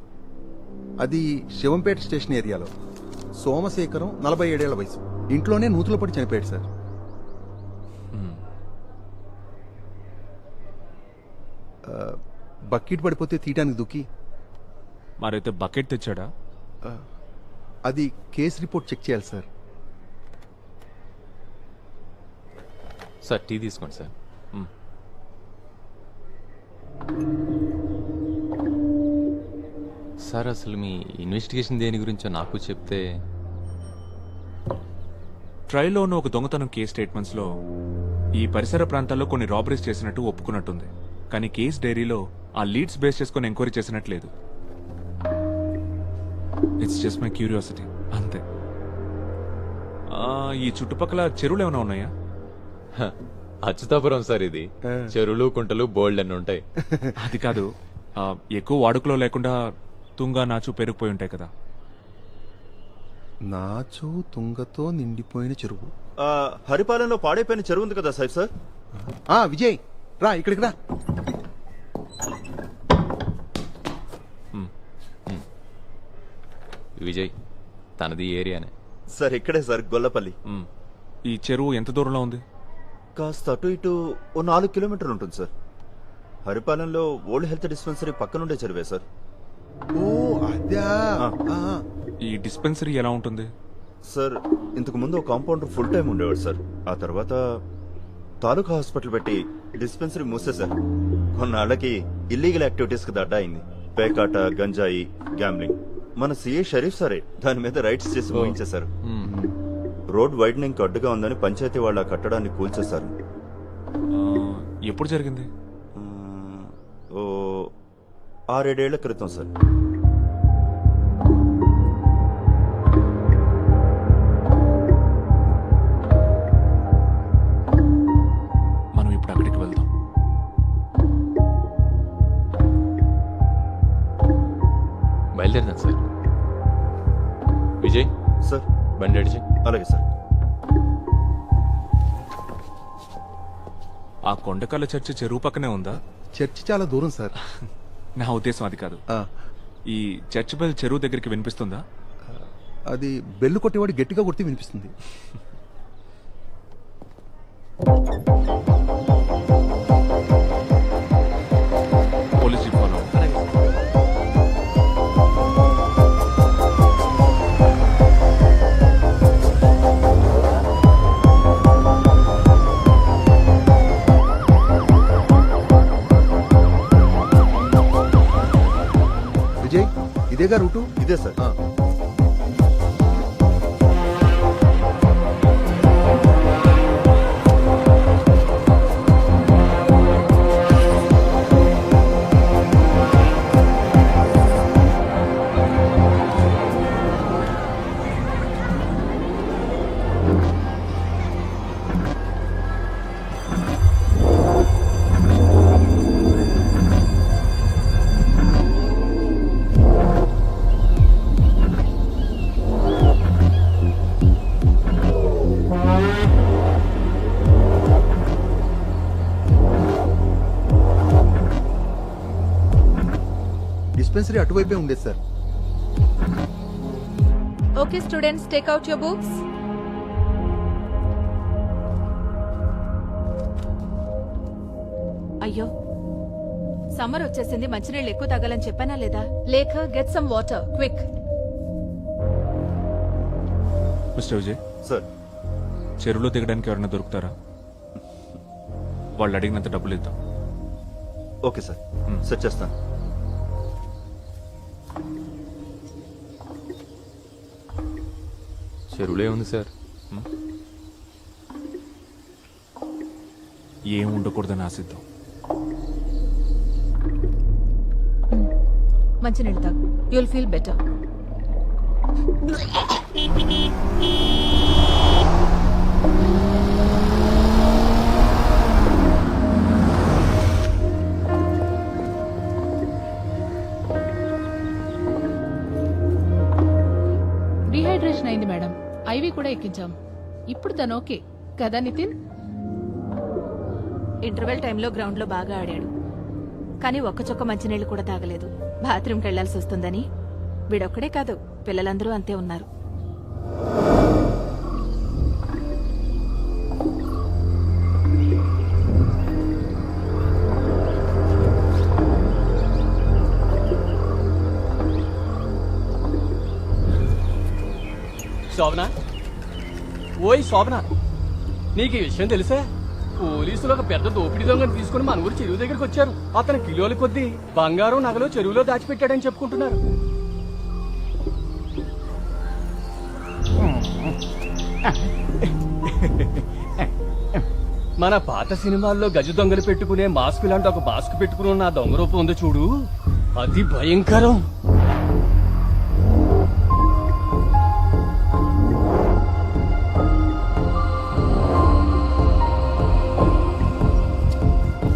అది శివంపేట స్టేషన్ ఏరియాలో. సోమశేఖరం, 47 ఏళ్ల వయసు. ఇంట్లోనే నూతులు పడి చనిపోయాడు సార్. బకెట్ పడిపోతే తీయడానికి దుక్కి. మరైతే బకెట్ తెచ్చాడా? అది కేసు రిపోర్ట్ చెక్ చేయాలి సార్. సార్ టీ తీసుకోండి సార్. సార్ అసలు మీ ఇన్వెస్టిగేషన్ దేని గురించో నాకు చెప్తే. ట్రైల్లో ఉన్న ఒక దొంగతనం కేస్ స్టేట్మెంట్స్లో ఈ పరిసర ప్రాంతాల్లో కొన్ని రాబరీస్ చేసినట్టు ఒప్పుకున్నట్టుంది. కానీ కేస్ డైరీలో ఆ లీడ్స్ బేస్ చేసుకొని ఎంక్వైరీ చేసినట్లేదు. ఇట్స్ జస్ట్ మై క్యూరియాసిటీ అంతే. ఈ చుట్టుపక్కల చెరువులు ఏమైనా ఉన్నాయా? అచ్యుతాపురం సార్ ఇది. చెరువులు కుంటలు బోల్డ్ అన్ని ఉంటాయి. అది కాదు, ఎక్కువ వాడుకలో లేకుండా తుంగా నాచు పెరిగిపోయి ఉంటాయి కదా. నాచు తుంగతో నిండిపోయిన చెరువు. హరిపాలెంలో పాడైపోయిన చెరువు ఉంది కదా సార్. విజయ్ రా ఇక్కడికి రా. విజయ్ తనది ఏరియానే సార్. ఇక్కడే సార్, గొల్లపల్లి. ఈ చెరువు ఎంత దూరంలో ఉంది? కాస్త అటు ఇటు ఓ 4 కిలోమీటర్లు ఉంటుంది సార్. హరిపాలెంలో ఓల్డ్ హెల్త్ డిస్పెన్సరీ పక్కనుండే చెరువే సార్. ఓ అదా. ఈ డిస్పెన్సరీ ఎలా ఉంటుంది సార్? ఇంతకు ముందు ఒక కాంపౌండర్ ఫుల్ టైం ఉండేవాడు సార్. ఆ తర్వాత తాలూకా హాస్పిటల్ పెట్టి డిస్పెన్సరీ మూసేశారు. కొన్నాళ్ళకి ఇల్లీగల్ యాక్టివిటీస్ కి దడ్డా అయింది. పేకాట, గంజాయి, గ్యాంబ్లింగ్. మన సిఏ షరీఫ్ సారే దాని మీద రైట్స్ చేసి ముగించేశారు. రోడ్ వైడనింగ్ అడ్డుగా ఉందని పంచాయతీ వాళ్ళ కట్టడాన్ని కూల్చేశారు. ఎప్పుడు జరిగింది? ఓ 6-7 ఏళ్ల క్రితం సార్. మనం ఇప్పుడు అక్కడికి వెళ్దాం. బయలుదేరదాం సార్. విజయ్ సార్ బండి అడిచి. అలాగే సార్. ఆ కొండకల్ల చర్చి చెరువు పక్కనే ఉందా? చర్చి చాలా దూరం సార్. నా ఉద్దేశం అది కాదు. ఈ చర్చ్ బెల్ చెరువు దగ్గరికి వినిపిస్తుందా? అది బెల్లు కొట్టేవాడు గట్టిగా కొడితే వినిపిస్తుంది. Police jeep follow. విజయ్ ఇదేగా రూటు? ఇదే సార్. డిస్పెన్సరీ అటువైపే ఉండేది sir. Okay students, take out your books. అయ్యో, సమ్మర్ వచ్చేసింది. మంచినీళ్ళు ఎక్కువ తాగాలని చెప్పానా లేదా? లేక get some water quick. Mister Vijay sir, చెరువులో దిగడానికి ఎవరైనా దొరుకుతారా? వాళ్ళు అడిగినంత డబ్బులు ఇద్దాం. ఓకే సార్, సెట్ చేస్తాను. చెరువులే ఉంది సార్. ఏం ఉండకూడదని ఆశిద్దాం. మంచినీళ్ళు తాగు, యుల్ ఫీల్ బెటర్. డిహైడ్రేషన్ అయింది మేడం. ఐవి కూడా ఎక్కించాం. ఇప్పుడు తను ఓకే కదా నితిన్? ఇంటర్వెల్ టైంలో గ్రౌండ్ లో బాగా ఆడాడు, కానీ ఒక్క చొక్క మంచినీళ్ళు కూడా తాగలేదు. బాత్రూమ్కి వెళ్లాల్సి వస్తుందని. వీడొక్కడే కాదు, పిల్లలందరూ అంతే ఉన్నారు. శోభన, ఓయ్ శోభన, నీకు ఈ విషయం తెలుసా? పోలీసులు ఒక పెద్ద దోపిడీ దొంగను తీసుకుని మన ఊరు చెరువు దగ్గరికి వచ్చారు. అతను కిలోల కొద్దీ బంగారం నగలు చెరువులో దాచిపెట్టాడని చెప్పుకుంటున్నారు. మన పాత సినిమాల్లో గజ దొంగలు పెట్టుకునే మాస్క్ లాంటి ఒక మాస్క్ పెట్టుకుని ఉన్న ఆ దొంగ రూపం ఉందో చూడు, అది భయంకరం.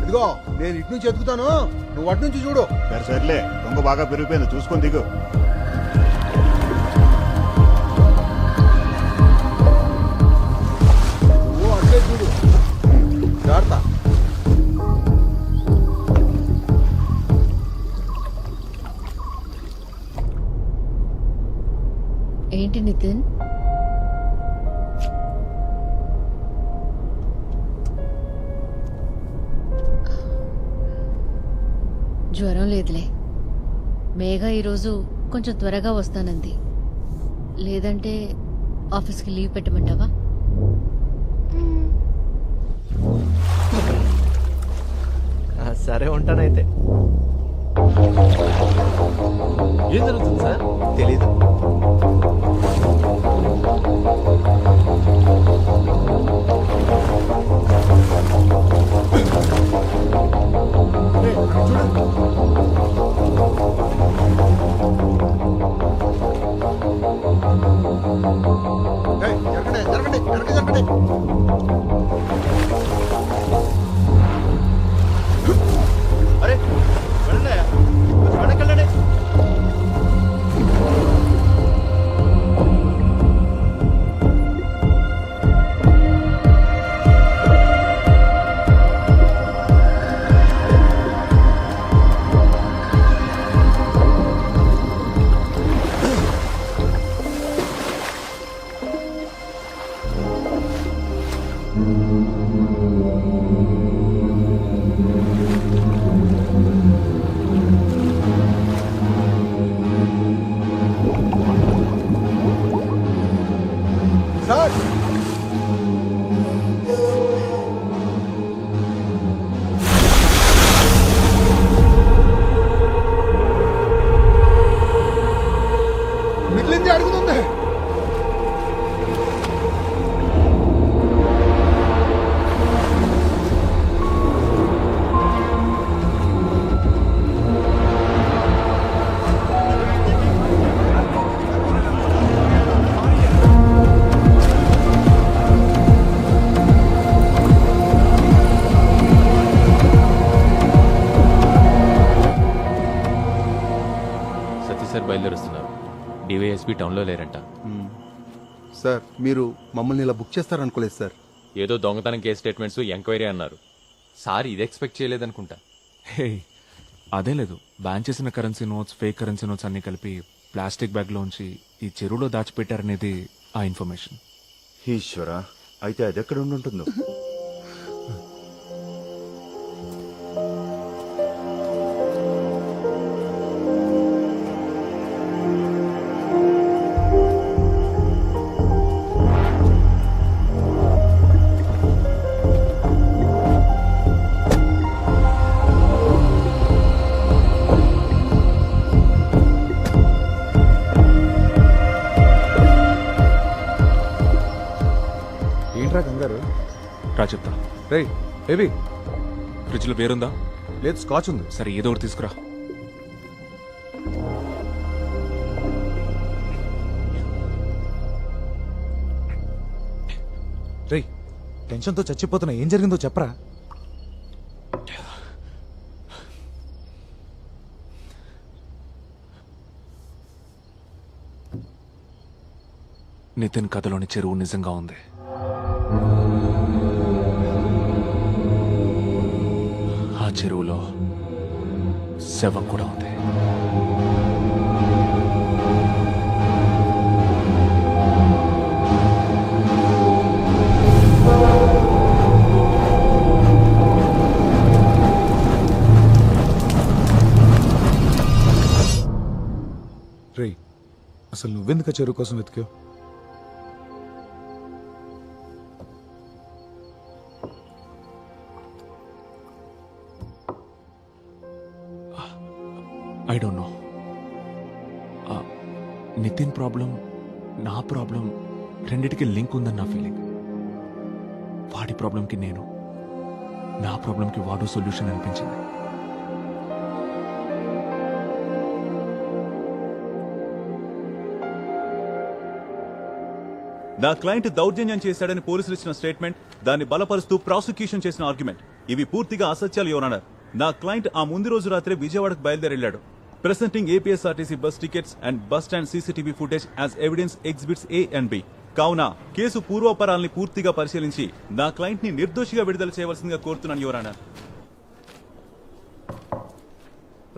ఇదిగో నేను ఇటు నుంచి ఎదుగుతాను, నువ్వు అటు నుంచి చూడు. సర్లే, దొంగ బాగా పెరిగిపోయింది, చూసుకొని దిగు. నువ్వు అట్లే చూడు, జాగ్రత్త. ఏంటి నితిన్, జ్వరం లేదులే. మేఘ ఈరోజు కొంచెం త్వరగా వస్తానంది. లేదంటే ఆఫీస్కి లీవ్ పెట్టమంటావా? సరే ఉంటానైతే. ఏం జరుగుతుంది సార్? తెలీదు. జరగండి జరగండి జరగండి జరగండి. అరే వెళ్ళండి, వెనక్కి వెళ్ళండి. సార్ మిగిలింది అడుగుతుంది. సార్ బయలుదేరుస్తున్నారు. డివైఎస్పీ టౌన్లో లేరంట. సార్ మీరు మమ్మల్ని ఇలా బుక్ చేస్తారనుకోలేదు సార్. ఏదో దొంగతనం కేసు స్టేట్మెంట్స్ ఎంక్వైరీ అన్నారు. సార్ ఇది ఎక్స్పెక్ట్ చేయలేదనుకుంటా. హే, అదే లేదు. బ్యాన్ చేసిన currency notes, fake currency notes అన్ని కలిపి ప్లాస్టిక్ బ్యాగ్లోంచి ఈ చెరువులో దాచిపెట్టారనేది ఆ ఇన్ఫర్మేషన్. ఈశ్వర, అయితే అది ఎక్కడ ఉంటుందో. ఏంట్రా కంగారు? రా చెప్తా. రే బేబీ, ఫ్రిడ్జ్లో పేరుందా? లేదు, స్కాచ్ ఉంది. సరే ఏదో ఒకటి తీసుకురా. రే టెన్షన్తో చచ్చిపోతున్నా, ఏం జరిగిందో చెప్పరా. నితిన్ కథలోని చెరువు నిజంగా ఉంది. ఆ చెరువులో శవం కూడా ఉంది. రే అసలు నువ్వెందుకు చెరువు కోసం వెతికావు? I don't know. Nitin problem నా ప్రాబ్లం రెండిటికి లింక్ ఉందని నా ఫీలింగ్. వాడి ప్రాబ్లంకి నేను, నా ప్రాబ్లంకి వాడు సొల్యూషన్ అనిపించింది. నా క్లయింట్ దౌర్జన్యం చేశాడని పోలీసులు ఇచ్చిన స్టేట్మెంట్, దాన్ని బలపరుస్తూ ప్రాసిక్యూషన్ చేసిన ఆర్గ్యుమెంట్ ఇవి పూర్తిగా అసత్యాలు యువర్ ఆనర్. నా క్లయింట్ ఆ ముందు రోజు రాత్రి విజయవాడకు బయలుదేరెళ్లాడు. Presenting APSRTC bus tickets and bus stand CCTV footage as evidence exhibits A and B. కావున కేసు పూర్వాపరాల్ని పూర్తిగా పరిశీలించి నా క్లయింట్ ని నిర్దోషిగా విడుదల చేయవలసిందిగా కోరుతున్నాను యువర్ ఆనర్.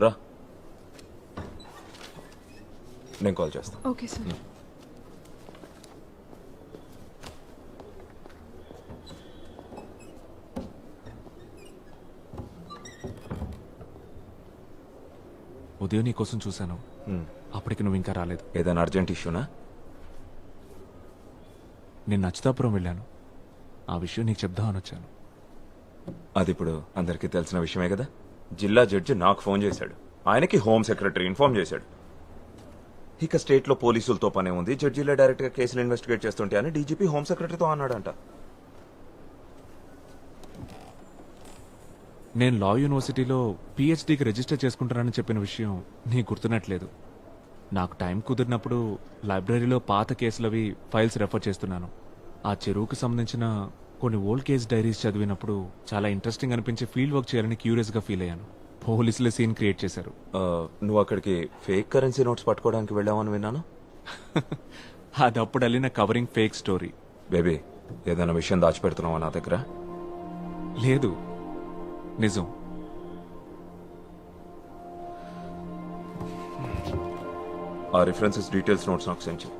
రా, నేను కాల్ చేస్తాను. Okay sir. ఉదయం నీ కోసం చూశాను, అప్పటికి నువ్వు ఇంకా రాలేదు. ఏదైనా అర్జెంట్ ఇష్యూనా? నేను నచ్చితాపురం వెళ్ళాను, ఆ విషయం నీకు చెప్దామని వచ్చాను. అది ఇప్పుడు అందరికీ తెలిసిన విషయమే కదా. జిల్లా జడ్జి నాకు ఫోన్ చేశాడు, ఆయనకి హోమ్ సెక్రటరీ ఇన్ఫార్మ్ చేశాడు. ఇక స్టేట్లో పోలీసులతో పనే ఉంది, జడ్జిలే డైరెక్ట్ గా కేసులు ఇన్వెస్టిగేట్ చేస్తుంటే అని డీజీపీ హోమ్ సెక్రటరీతో అన్నాడంట. నేను లా యూనివర్సిటీలో పిహెచ్డీకి రిజిస్టర్ చేసుకుంటానని చెప్పిన విషయం నీకు గుర్తున్నట్లేదు. నాకు టైం కుదిరినప్పుడు లైబ్రరీలో పాత కేసులవి ఫైల్స్ రెఫర్ చేస్తున్నాను. ఆ చెరువుకు సంబంధించిన కొన్ని ఓల్డ్ కేస్ డైరీస్ చదివినప్పుడు చాలా ఇంట్రెస్టింగ్ అనిపించి ఫీల్డ్ వర్క్ చేయాలని క్యూరియస్గా ఫీల్ అయ్యాను. పోలీసులే సీన్ క్రియేట్ చేశారు. నువ్వు అక్కడికి ఫేక్ కరెన్సీ నోట్స్ పట్టుకోవడానికి వెళ్ళావని విన్నాను. అది అప్పుడు వెళ్ళిన కవరింగ్ ఫేక్ స్టోరీ. బేబీ, ఏదైనా విషయం దాచిపెడుతున్నావా నా దగ్గర? లేదు, నిజం. ఆ రిఫరెన్సెస్ డీటెయిల్స్ నోట్స్ నాకు సెండ్ చేయి.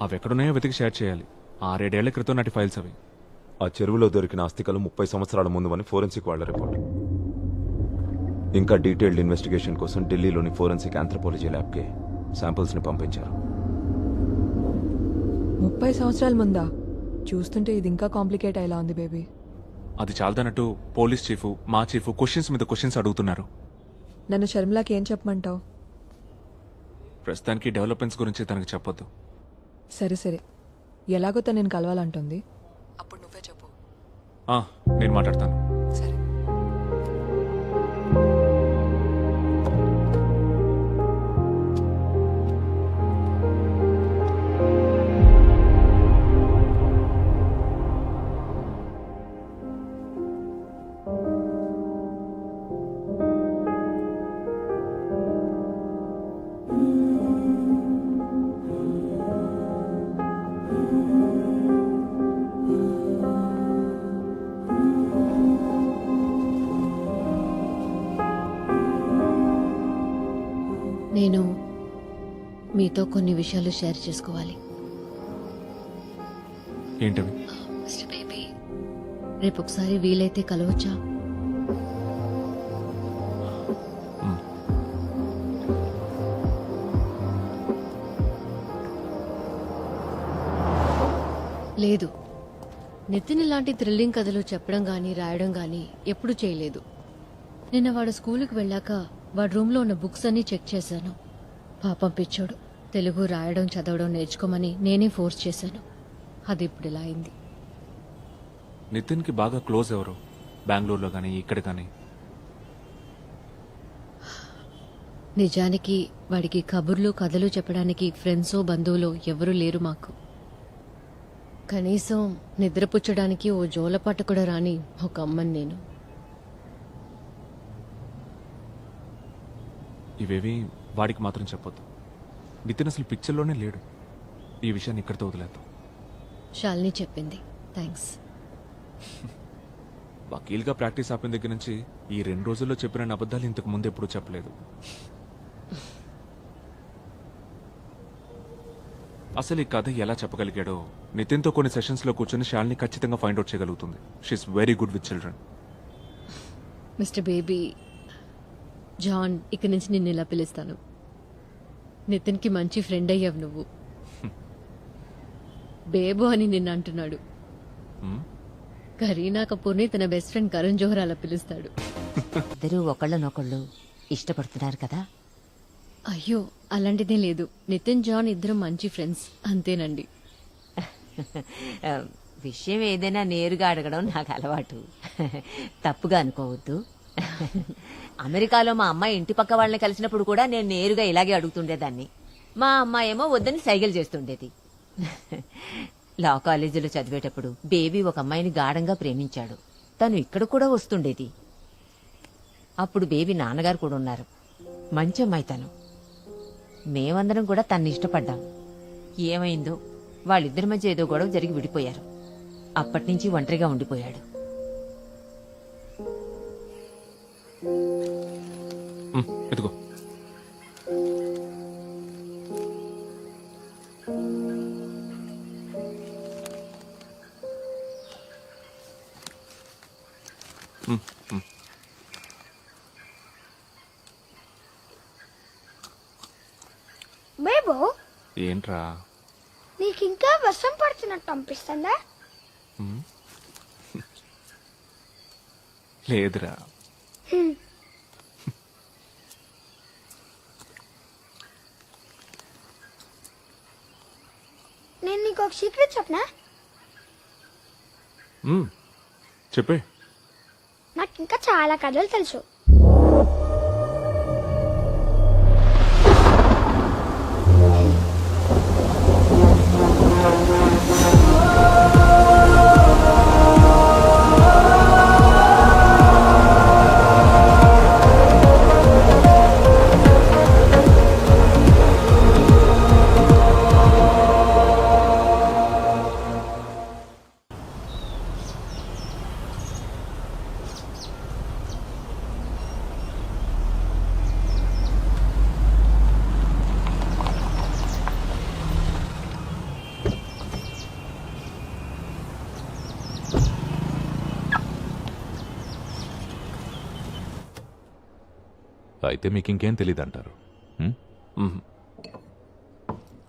అవి ఎక్కడున్నాయో వెతికి షేర్ చేయాలి. 6-7 ఏళ్ల క్రితం నాటి ఫైల్స్ అవి. ఆ చెరువులో దొరికిన అస్థికలు 30 సంవత్సరాల ముందు అని ఫోరెన్సిక్ వాళ్ళ రిపోర్ట్. ఇంకా డీటెయిల్డ్ ఇన్వెస్టిగేషన్ కోసం ఢిల్లీలోని ఫోరెన్సిక్ ఆంథ్రోపాలజీ ల్యాబ్కి శాంపిల్స్ ని పంపించారు. 30 సంవత్సరాల ముందా? చూస్తుంటే ఇది ఇంకా కాంప్లికేట్ అయ్యేలా ఉంది బేబీ. అది చాలదన్నట్టు పోలీస్ చీఫ్, మా చీఫ్ క్వశ్చన్స్ మీద క్వశ్చన్స్ అడుగుతున్నారు. నన్ను షర్మిలాకి ఏం చెప్పమంటావు? ప్రస్తుతానికి డెవలప్మెంట్స్ గురించి తనకు చెప్పొద్దు. సరే, ఎలాగో తను నేను కలవాలంటుంది, అప్పుడు నువ్వే చెప్పు. నేను మాట్లాడతాను. సరే. నేను మీతో కొన్ని విషయాలు షేర్ చేసుకోవాలి. ఏంటవి? మిస్టర్ బేబీ, రేపు ఒకసారి వీలైతే కలవచ్చా? లేదు, నితిన్ ఇలాంటి థ్రిల్లింగ్ కథలు చెప్పడం గానీ రాయడం గానీ ఎప్పుడు చేయలేదు. నిన్న వాడు స్కూలుకు వెళ్ళాక వాడి రూమ్లో ఉన్న బుక్స్ అన్నీ చెక్ చేశాను. పాపం పిచ్చోడు, తెలుగు రాయడం చదవడం నేర్చుకోమని నేనే ఫోర్స్ చేశాను. అది ఇప్పుడు ఇలా అయింది. నితిన్కి బాగా క్లోజ్ ఎవరు? బెంగళూరులో కానీ ఇక్కడ కానీ? నిజానికి వాడికి కబుర్లు కథలు చెప్పడానికి ఫ్రెండ్సో బంధువులో ఎవరూ లేరు మాకు. కనీసం నిద్రపుచ్చడానికి ఓ జోలపాట కూడా రాని ఒక అమ్మని నేను. ఇవేవి వాడికి మాత్రం చెప్పొద్దు. నితిన్ అసలు పిక్చర్లోనే లేడు. ఈ విషయాన్ని ఇక్కడితో వదిలేద్దాం. శాలిని చెప్పింది, థ్యాంక్స్. వకీల్గా ప్రాక్టీస్ ఆపిన దగ్గర నుంచి ఈ 2 రోజుల్లో చెప్పిన అబద్ధాలు ఇంతకు ముందు ఎప్పుడూ చెప్పలేదు. అసలు ఈ కథ ఎలా చెప్పగలిగాడో నితిన్తో కొన్ని సెషన్స్లో కూర్చొని శాలిని ఖచ్చితంగా ఫైండ్ అవుట్ చేయగలుగుతుంది. She's very good with children. Mister baby, John ఇక్కడి నుంచి నిన్ను ఇలా పిలుస్తాను. నితిన్కి మంచి ఫ్రెండ్ అయ్యావు నువ్వు. బేబు అని నిన్ను అంటున్నాడు. కరీనా కపూర్ని తన బెస్ట్ ఫ్రెండ్ కరణ్ జోహర్ అలా పిలుస్తాడు. ఇద్దరూ ఒకళ్ళనొకళ్ళు ఇష్టపడుతున్నారు కదా? అయ్యో అలాంటిదే లేదు. నితిన్ జాన్ ఇద్దరు మంచి ఫ్రెండ్స్ అంతేనండి. విషయం ఏదైనా నేరుగా అడగడం నాకు అలవాటు. తప్పుగా అనుకోవద్దు. అమెరికాలో మా అమ్మాయి ఇంటి పక్క వాళ్ళని కలిసినప్పుడు కూడా నేను నేరుగా ఇలాగే అడుగుతుండేదాన్ని. మా అమ్మాయి ఏమో వద్దని సైగలు చేస్తుండేది. లా కాలేజీలో చదివేటప్పుడు బేబీ ఒక అమ్మాయిని గాఢంగా ప్రేమించాడు. తను ఇక్కడ కూడా వస్తుండేది. అప్పుడు బేబీ నాన్నగారు కూడా ఉన్నారు. మంచి అమ్మాయి తను. మేమందరం కూడా తన్ని ఇష్టపడ్డాం. ఏమైందో వాళ్ళిద్దరి మధ్య ఏదో గొడవ జరిగి విడిపోయారు. అప్పటినుంచి ఒంటరిగా ఉండిపోయాడు. ఎదుగో. బేబో, ఏంట్రా? నీకింకా వర్షం పడుతున్నట్టు అనిపిస్తుందా? లేదురా. నేను నీకు ఒక సీక్రెట్ చెప్పనా? చెప్పే. నాకు ఇంకా చాలా కథలు తెలుసు. అయితే మీకు ఇంకేం తెలియదు అంటారు?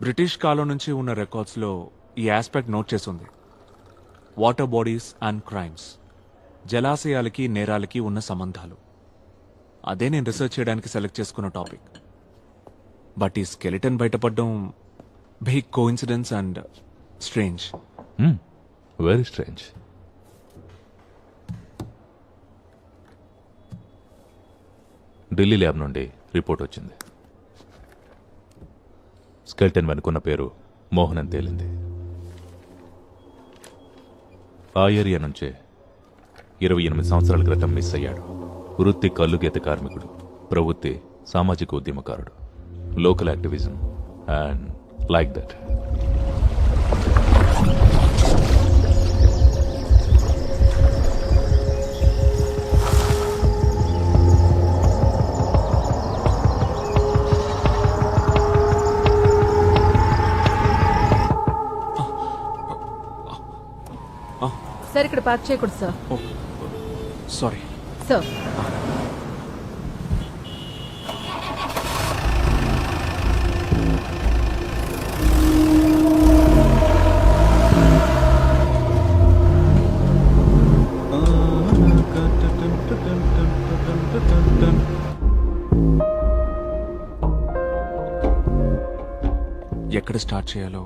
బ్రిటిష్ కాలం నుంచి ఉన్న రికార్డ్స్లో ఈ ఆస్పెక్ట్ నోట్ చేసింది. వాటర్ బాడీస్ అండ్ క్రైమ్స్, జలాశయాలకి నేరాలకి ఉన్న సంబంధాలు. అదే నేను రీసెర్చ్ చేయడానికి సెలెక్ట్ చేసుకున్న టాపిక్. బట్ ఈ స్కెలిటన్ బయటపడడం big coincidence and strange. Very strange. Delhi lab నుండి రిపోర్ట్ వచ్చింది. స్కెల్టన్ వెనుకున్న పేరు మోహన్ అని తేలింది. ఆ ఏరియా నుంచే 28 సంవత్సరాల క్రితం మిస్ అయ్యాడు. వృత్తి కల్లుగీత కార్మికుడు, ప్రవృత్తి సామాజిక ఉద్యమకారుడు. Local activism and like that. Sir ఇక్కడ పార్క్ చేయకూడదు సార్. Sorry sir. ఎక్కడ స్టార్ట్ చేయాలో,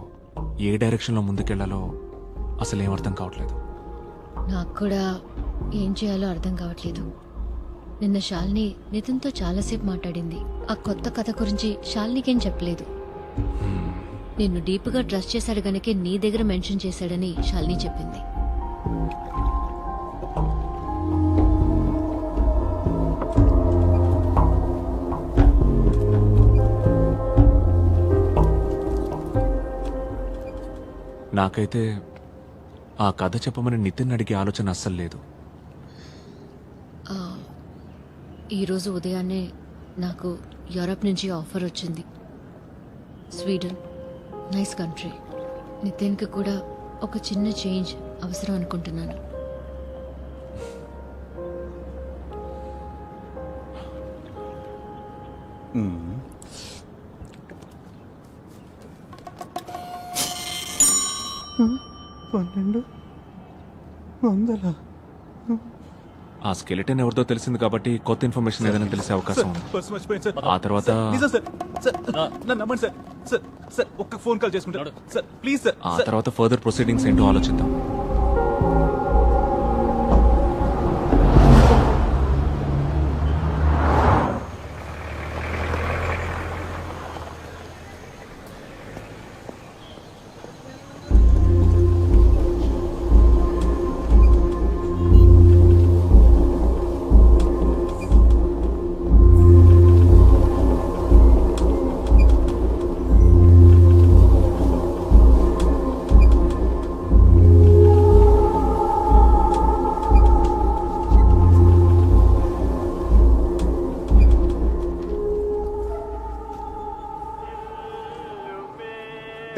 ఏ డైరెక్షన్లో ముందుకెళ్లాలో అసలు ఏం అర్థం కావట్లేదు. నాకు కూడా ఏం చేయాలో అర్థం కావట్లేదు. నిన్న శాలిని నితిన్తో చాలాసేపు మాట్లాడింది. ఆ కొత్త కథ గురించి శాలినికేం చెప్పలేదు. నిన్ను డీప్గా ట్రస్ట్ చేశాడు గనకే నీ దగ్గర మెన్షన్ చేశాడని శాలిని చెప్పింది. నాకైతే ఆ కథ చెప్పమని నితిన్ అడిగే ఆలోచన అస్సలు లేదు. ఈరోజు ఉదయాన్నే నాకు యూరప్ నుంచి ఆఫర్ వచ్చింది. Sweden nice country. నితిన్కి కూడా ఒక చిన్న చేంజ్ అవసరం అనుకుంటున్నాను. ఆ స్కెలిటన్ ఎవరిదో తెలిసింది కాబట్టి కొత్త ఇన్ఫర్మేషన్ ఏదైనా తెలిసే అవకాశం ఉంది. పర్సు మర్చిపోయాను సార్. ఆ తర్వాత నిజం సార్. సార్ నన్ను నమ్మండి సార్. సార్ సార్ ఒక్క ఫోన్ కాల్ చేసుకుంటాడు సార్, ప్లీజ్ సార్. ఆ తర్వాత ఫర్దర్ ప్రొసీడింగ్స్ ఏంటో ఆలోచిద్దాం.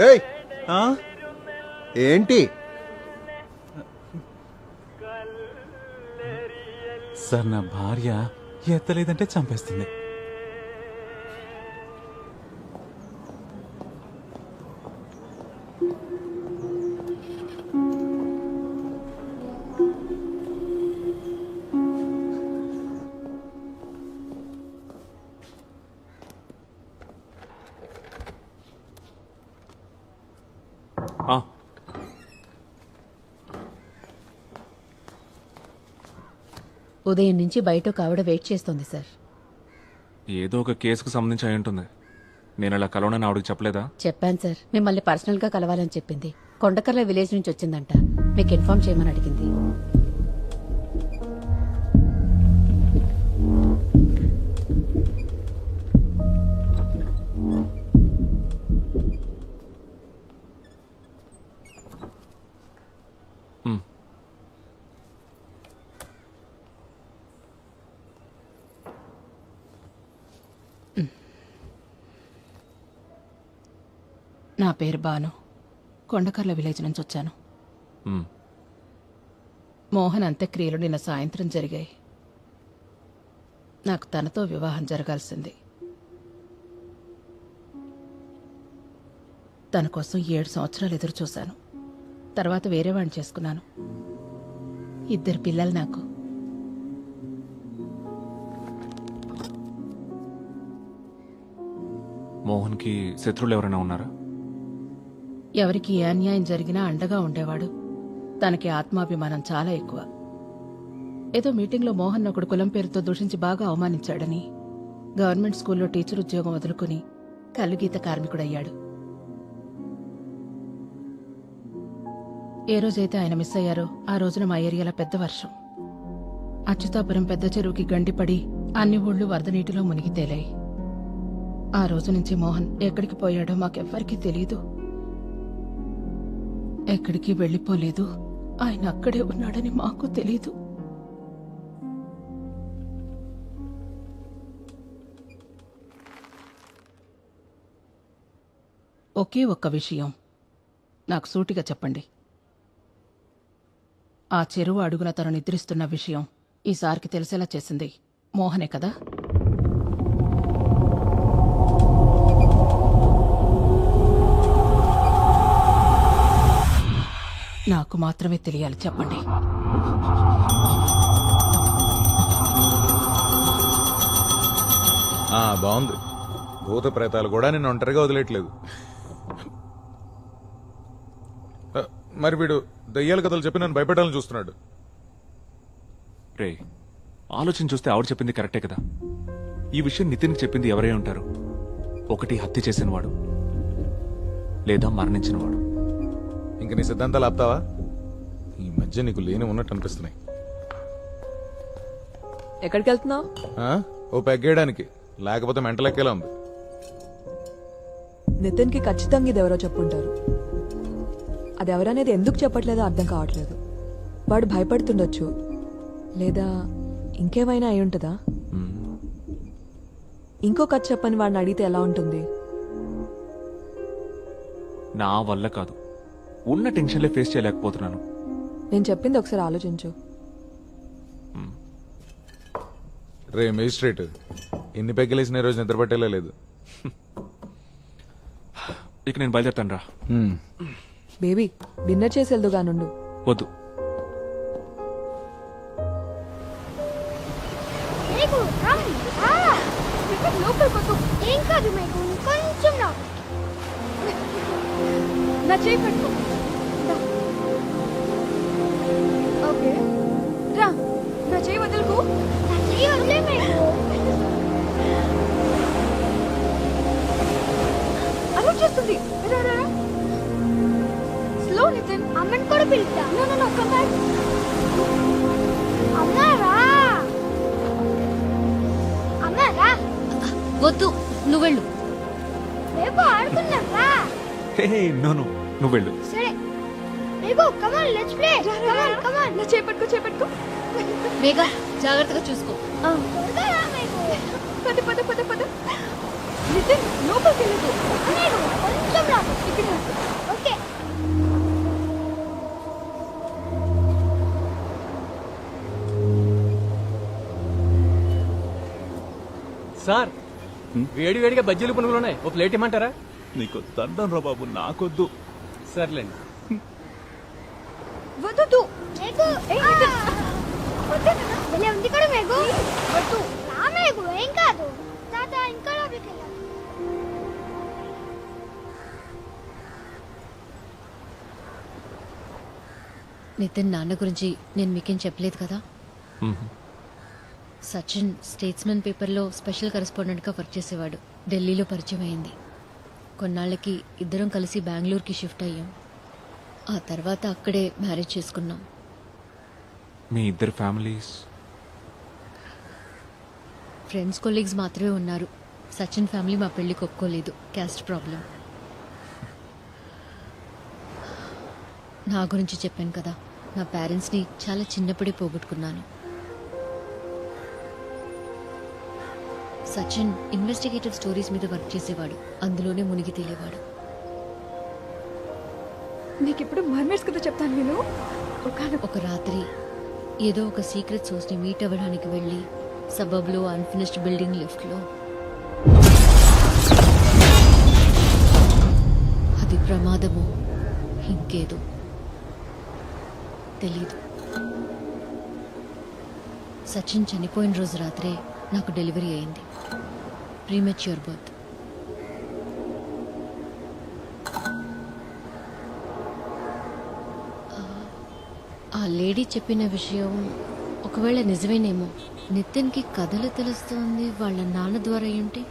ఏయ్ ఏంటి సార్, నా భార్య ఎత్తలేదంటే చంపేస్తుంది. ఉదయం నుంచి బయట ఒక ఆవిడ వెయిట్ చేస్తోంది సార్. ఏదో ఒక కేసుకు సంబంధించి అయి ఉంటుంది. నేను అలా కలవనని ఆవిడకి చెప్పలేదా? చెప్పాను సార్, మిమ్మల్ని పర్సనల్ గా కలవాలని చెప్పింది. కొండకర్ల విలేజ్ నుంచి వచ్చిందంట, మీకు ఇన్ఫార్మ్ చేయమని అడిగింది. నా పేరు బాను, కొండకర్ల విలేజ్ నుంచి వచ్చాను. మోహన్ అంత్యక్రియలు నిన్న సాయంత్రం జరిగాయి. నాకు తనతో వివాహం జరగాల్సింది. తన కోసం 7 సంవత్సరాలు ఎదురు చూశాను. తర్వాత వేరే వాడిని చేసుకున్నాను. 2 పిల్లలు నాకు. మోహన్కి శత్రువులు ఎవరైనా ఉన్నారా? ఎవరికి ఏ అన్యాయం జరిగినా అండగా ఉండేవాడు. తనకి ఆత్మాభిమానం చాలా ఎక్కువ. ఏదో మీటింగ్లో మోహన్ ఒకడు కులం పేరుతో దూషించి బాగా అవమానించాడని గవర్నమెంట్ స్కూల్లో టీచర్ ఉద్యోగం వదులుకుని కల్లుగీత కార్మికుడయ్యాడు. ఏ రోజైతే ఆయన మిస్ అయ్యారో ఆ రోజున మా ఏరియాలో పెద్ద వర్షం. అచ్యుతాపురం పెద్ద చెరువుకి గండిపడి అన్ని ఊళ్ళు వరద నీటిలో మునిగి తేలాయి. ఆ రోజు నుంచి మోహన్ ఎక్కడికి పోయాడో మాకెవ్వరికీ తెలీదు. ఎక్కడికి వెళ్ళిపోలేదు. ఆయన అక్కడే ఉన్నాడని మాకు తెలీదు. ఒకే ఒక్క విషయం నాకు సూటిగా చెప్పండి. ఆ చెరువు అడుగున తను నిద్రిస్తున్న విషయం ఈసారికి తెలిసేలా చేసింది మోహనే కదా? నాకు మాత్రమే తెలియాలి, చెప్పండి. బాగుంది. భూత ప్రేతాలు కూడా నేను ఒంటరిగా వదిలేట్లేదు. మరి వీడు దయ్యాల కథలు చెప్పి నన్ను భయపెట్టాలని చూస్తున్నాడు. రే, ఆలోచన చూస్తే ఆవిడ చెప్పింది కరెక్టే కదా. ఈ విషయం నితిన్కి చెప్పింది ఎవరై ఉంటారు? ఒకటి హత్య చేసినవాడు, లేదా మరణించినవాడు. ఇంక నీ సిద్ధాంతాలు ఆపుతావా? ఈ మధ్య నీకు లేని ఉన్నట్టు అనిపిస్తున్నాయి. ఎక్కడికి వెళ్తున్నావు? ఓ పెగ్గేయడానికి, లేకపోతే మెంటలెక్కేలా ఉంది. నితిన్కి ఖచ్చితంగా ఇది ఎవరో చెప్పుంటారు. అది ఎవరనేది ఎందుకు చెప్పట్లేదో అర్థం కావట్లేదు. వాడు భయపడుతుండొచ్చు, లేదా ఇంకేమైనా అయి ఉంటుందా? ఇంకో కథ చెప్పని వాడిని అడిగితే ఎలా ఉంటుంది? నా వల్ల కాదు, ఉన్న టెన్షన్లే ఫేస్ చేయలేకపోతున్నాను. నేను చెప్పింది ఒకసారి ఆలోచించు. రే మేజిస్ట్రేట్, ఎన్ని పెగ్గలేసిన రోజు నిద్రపట్టేలా లేదు. ఇక నేను బయలుదేరుతాను రా. బేబీ, డిన్నర్ చేసి వెళ్దుగా నుండు. వద్దు, లోపలికొద్దు. ఏం కాదు మీకు కొంచెం రా. నా చేయి పట్టుకో. ఓకే రా, నా చేయి వదులుకో. నా చెయ్యి వదిలే మీకు. అలా చేస్తుంది. రా రా రా. స్లో నితిన్. అమ్మని కూడా పిలుస్తా. No no no come back. అమ్మా రా. అమ్మా రా. వద్దు, నువ్వు వెళ్ళు. రేపు ఆడుకుందాం రా. హే నో నువ్వు వెళ్ళు. సరే రేపు కమాన్ లెట్స్ ప్లే. కమాన్ కమాన్. నా చేయి పట్టుకో, చేయి పట్టుకో. మేఘా జాగ్రత్తగా చూసుకో. త్వరగా రా మీకు. పద పద పద పద. నితిన్ లోపలికి వెళ్ళదు. నీకు కొంచెం రా. ఇక్కడ ఓకే. సార్ వేడి వేడిగా బజ్జీలు పునుగులు ఉన్నాయి, ఓ ప్లేట్ ఇమ్మంటారా? నీకు దండం రా బాబు, నాకొద్దు. సర్లేండి. వద్దు. మేఘు భలే ఉంది కూడా మేఘు. వద్దు రా మేఘు, ఏం కాదు. తాత ఇంకా లోపలికి వెళ్ళాలి. నితిన్ నాన్న గురించి నేను మీకేం చెప్పలేదు కదా. సచిన్ స్టేట్స్మెన్ పేపర్లో స్పెషల్ కరెస్పాండెంట్గా వర్క్ చేసేవాడు. ఢిల్లీలో పరిచయం అయింది. కొన్నాళ్ళకి ఇద్దరం కలిసి బెంగళూరుకి షిఫ్ట్ అయ్యాం. ఆ తర్వాత అక్కడే మ్యారేజ్ చేసుకున్నాం. మీ ఇద్దరు ఫ్యామిలీస్? ఫ్రెండ్స్ కొలీగ్స్ మాత్రమే ఉన్నారు. సచిన్ ఫ్యామిలీ మా పెళ్లికి ఒప్పుకోలేదు, క్యాస్ట్ ప్రాబ్లం. నా గురించి చెప్పాను కదా, నా పేరెంట్స్ని చాలా చిన్నప్పుడే పోగొట్టుకున్నాను. సచిన్ ఇన్వెస్టిగేటివ్ స్టోరీస్ మీద వర్క్ చేసేవాడు, అందులోనే మునిగి తేలేవాడు. నీకిప్పుడు మర్మేడ్స్ కథ చెప్తాను నేను. ఒక రాత్రి ఏదో ఒక సీక్రెట్ సోర్స్ని మీట్ అవ్వడానికి వెళ్ళి సబబ్లో అన్ఫినిష్డ్ బిల్డింగ్ లిఫ్ట్లో అది ప్రమాదమో ఇంకేదో తెలీదు. సచిన్ చనిపోయిన రోజు రాత్రే నాకు డెలివరీ అయింది. Premature birth. ఆ లేడీ చెప్పిన విషయం ఒకవేళ నిజమేనేమో. నితిన్కి కథలు తెలుస్తోంది వాళ్ళ నాన్న ద్వారా ఏంటి?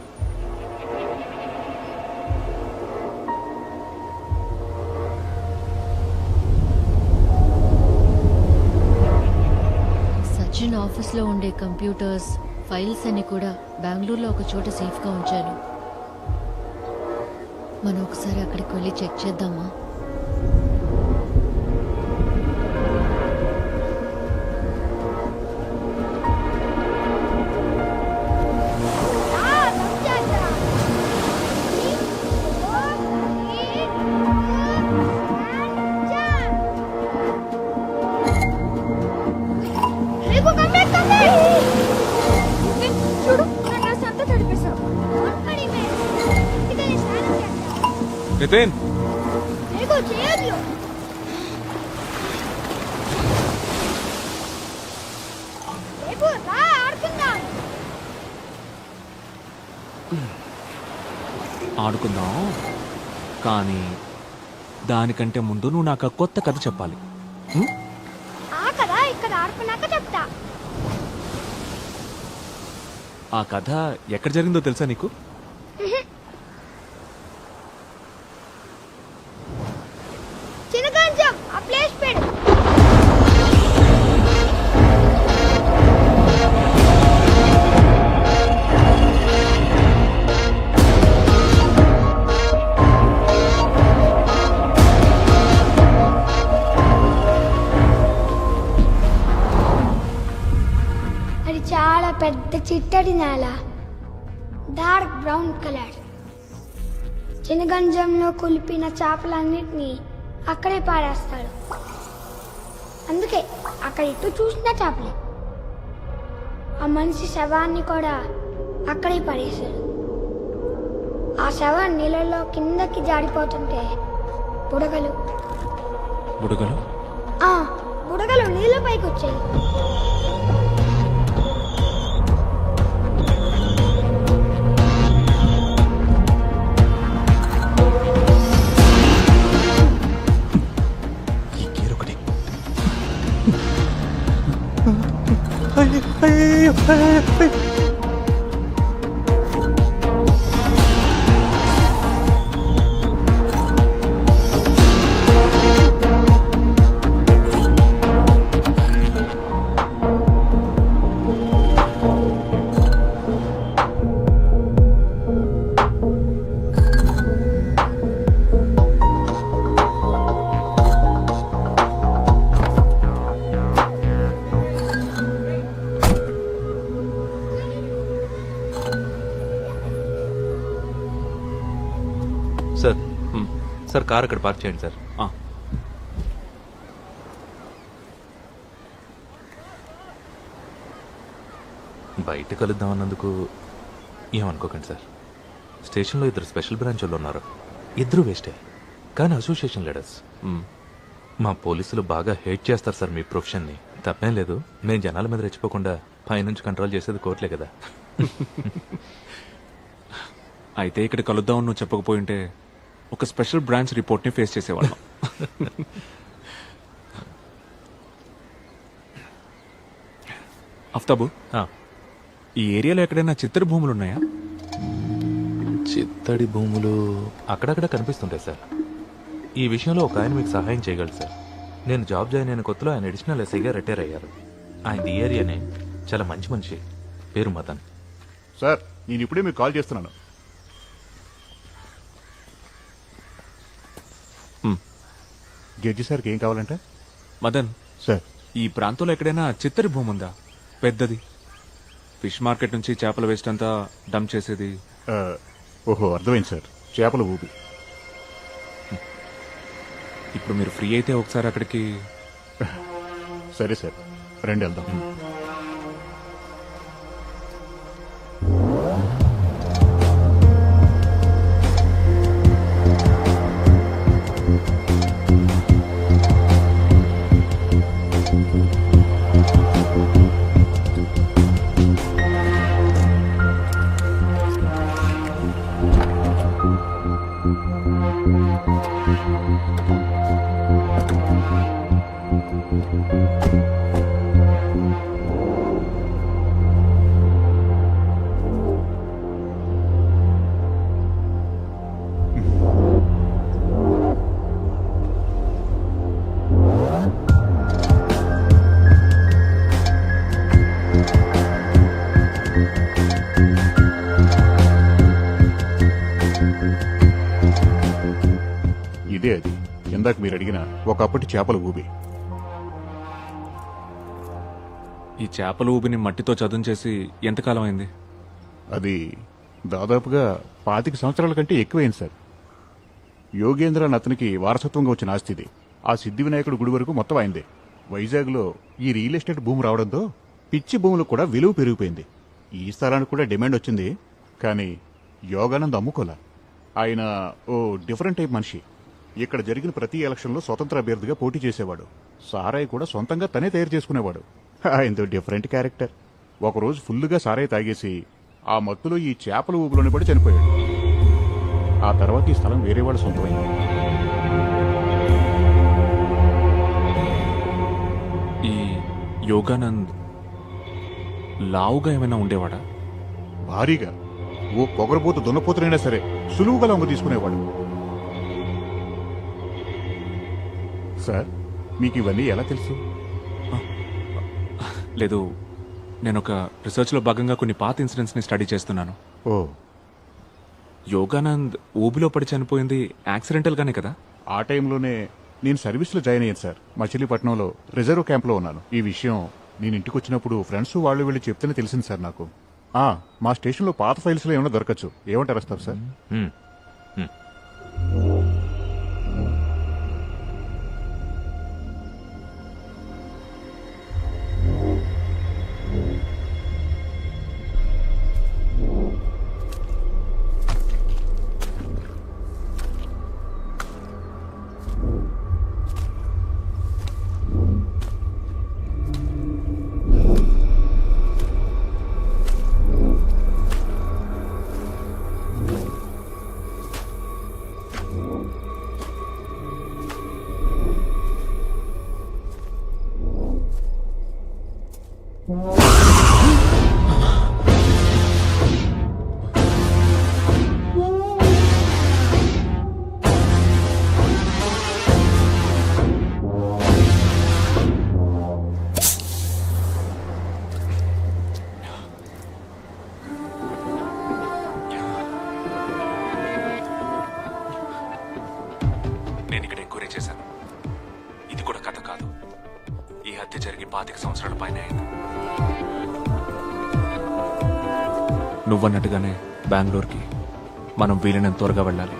సచిన్ ఆఫీస్లో ఉండే కంప్యూటర్స్, ఫైల్స్ అన్ని కూడా బెంగళూరులో ఒక చోట సేఫ్గా ఉంచాను. మనం ఒకసారి అక్కడికి వెళ్ళి చెక్ చేద్దామా? నితిన్ ఆడుకుందాం, కానీ దానికంటే ముందు నువ్వు నాకు కొత్త కథ చెప్పాలి. ఆ కథ ఎక్కడ జరిగిందో తెలుసా నీకు? అది చాలా పెద్ద చిట్టడి నేల, డార్క్ బ్రౌన్ కలర్. చినగంజంలో కులిపిన చేపలన్నిటినీ అక్కడే పాడేస్తాడు. అందుకే అక్కడ ఇటు చూసిన చేపలే. ఆ మనిషి శవాన్ని కూడా అక్కడే పడేశాడు. ఆ శవం నీళ్ళలో కిందకి జారిపోతుంటే బుడగలు బుడగలు బుడగలు నీళ్ళ పైకి వచ్చాయి. సార్ సార్ కార్ అక్కడ పార్క్ చేయండి సార్. బయట కలుద్దామన్నందుకు ఏమనుకోకండి సార్. స్టేషన్లో 2 స్పెషల్ బ్రాంచ్ వాళ్ళు ఉన్నారు. 2 వేస్టే, కానీ అసోసియేషన్ లీడర్స్. మా పోలీసులు బాగా హేట్ చేస్తారు సార్ మీ ప్రొఫెషన్ని. తప్పేం లేదు, మేము జనాల మీద రెచ్చిపోకుండా పైనుంచి కంట్రోల్ చేసేది కోర్టులే కదా. అయితే ఇక్కడ కలుద్దామని నువ్వు చెప్పకపోయింటే ఒక స్పెషల్ బ్రాంచ్ రిపోర్ట్ని ఫేస్ చేసేవాళ్ళం. అఫ్తాబు, ఈ ఏరియాలో ఎక్కడైనా చిత్తడి భూములు ఉన్నాయా? చిత్తడి భూములు అక్కడక్కడ కనిపిస్తుంటాయి సార్. ఈ విషయంలో ఒక ఆయన మీకు సహాయం చేయగలరు సార్. నేను జాబ్ జాయిన్ అయిన కొత్తలో ఆయన అడిషనల్ ఎస్ఐగా రిటైర్ అయ్యారు. ఆయన ఈ ఏరియానే, చాలా మంచి మనిషి, పేరు మదన్. సార్ నేను ఇప్పుడే మీకు కాల్ చేస్తున్నాను. జడ్జి సార్కి ఏం కావాలంటే? మదన్ సార్, ఈ ప్రాంతంలో ఎక్కడైనా చిత్తడి భూమి ఉందా పెద్దది? ఫిష్ మార్కెట్ నుంచి చేపల వేస్ట్ అంతా డంప్ చేసేది. ఓహో అర్థమైంది సార్, చేపల ఊపి. ఇప్పుడు మీరు ఫ్రీ అయితే ఒకసారి అక్కడికి. సరే సార్, రండి వెళ్దాం. ఇదే అది ఇందాక మీరు అడిగిన ఒకప్పటి చేపల ఊబి. ఈ చేపల ఊబిని మట్టితో చదును చేసి ఎంతకాలం అయింది? అది దాదాపుగా 25 సంవత్సరాల కంటే ఎక్కువైంది సార్. యోగేంద్ర అని అతనికి వారసత్వంగా వచ్చిన ఆస్తి ఇది. ఆ సిద్ధి వినాయకుడు గుడి వరకు మొత్తం అయిందే. వైజాగ్లో ఈ రియల్ ఎస్టేట్ భూమి రావడంతో పిచ్చి భూములకు కూడా విలువ పెరిగిపోయింది. ఈ స్థలానికి కూడా డిమాండ్ వచ్చింది, కానీ యోగానంద్ అమ్ముకోలా. ఆయన ఓ డిఫరెంట్ టైప్ మనిషి. ఇక్కడ జరిగిన ప్రతి ఎలక్షన్లో స్వతంత్ర అభ్యర్థిగా పోటీ చేసేవాడు. సారాయి కూడా సొంతంగా తనే తయారు చేసుకునేవాడు. ఆయనతో డిఫరెంట్ క్యారెక్టర్. ఒకరోజు ఫుల్లుగా సారాయి తాగేసి ఆ మత్తులో ఈ చేపల ఊబిలోనే పడి చనిపోయాడు. ఆ తర్వాత ఈ స్థలం వేరే వాడు సొంతమైంది. ఈ యోగానంద్ లావుగా ఏమైనా ఉండేవాడా? భారీగా. ఓ పొగరబోతు దున్నపోతునైనా సరే సులువుగా లొంగ తీసుకునేవాడు. సార్ మీకు ఇవన్నీ ఎలా తెలుసు? లేదు, నేను ఒక రీసెర్చ్లో భాగంగా కొన్ని పాత ఇన్సిడెంట్స్ని స్టడీ చేస్తున్నాను. ఓ, యోగానంద్ ఊబిలో పడి చనిపోయింది యాక్సిడెంటల్గానే కదా? ఆ టైంలోనే నేను సర్వీస్లో జాయిన్ అయ్యాను సార్. మచిలీపట్నంలో రిజర్వ్ క్యాంప్లో ఉన్నాను. ఈ విషయం నేను ఇంటికి వచ్చినప్పుడు ఫ్రెండ్స్ వాళ్ళు వెళ్ళి చెప్తేనే తెలిసింది సార్ నాకు. మా స్టేషన్లో పాత ఫైల్స్లో ఏమైనా దొరకచ్చు. ఏమంటారు వస్తారు సార్? నేను ఇక్కడ ఎంక్వైరీ చేశాను. ఇది కూడా కథ కాదు. ఈ హత్య జరిగి 25 సంవత్సరాల పైన అయింది. నువ్వన్నట్టుగానే బెంగళూరుకి మనం వీలైనంత త్వరగా వెళ్ళాలి.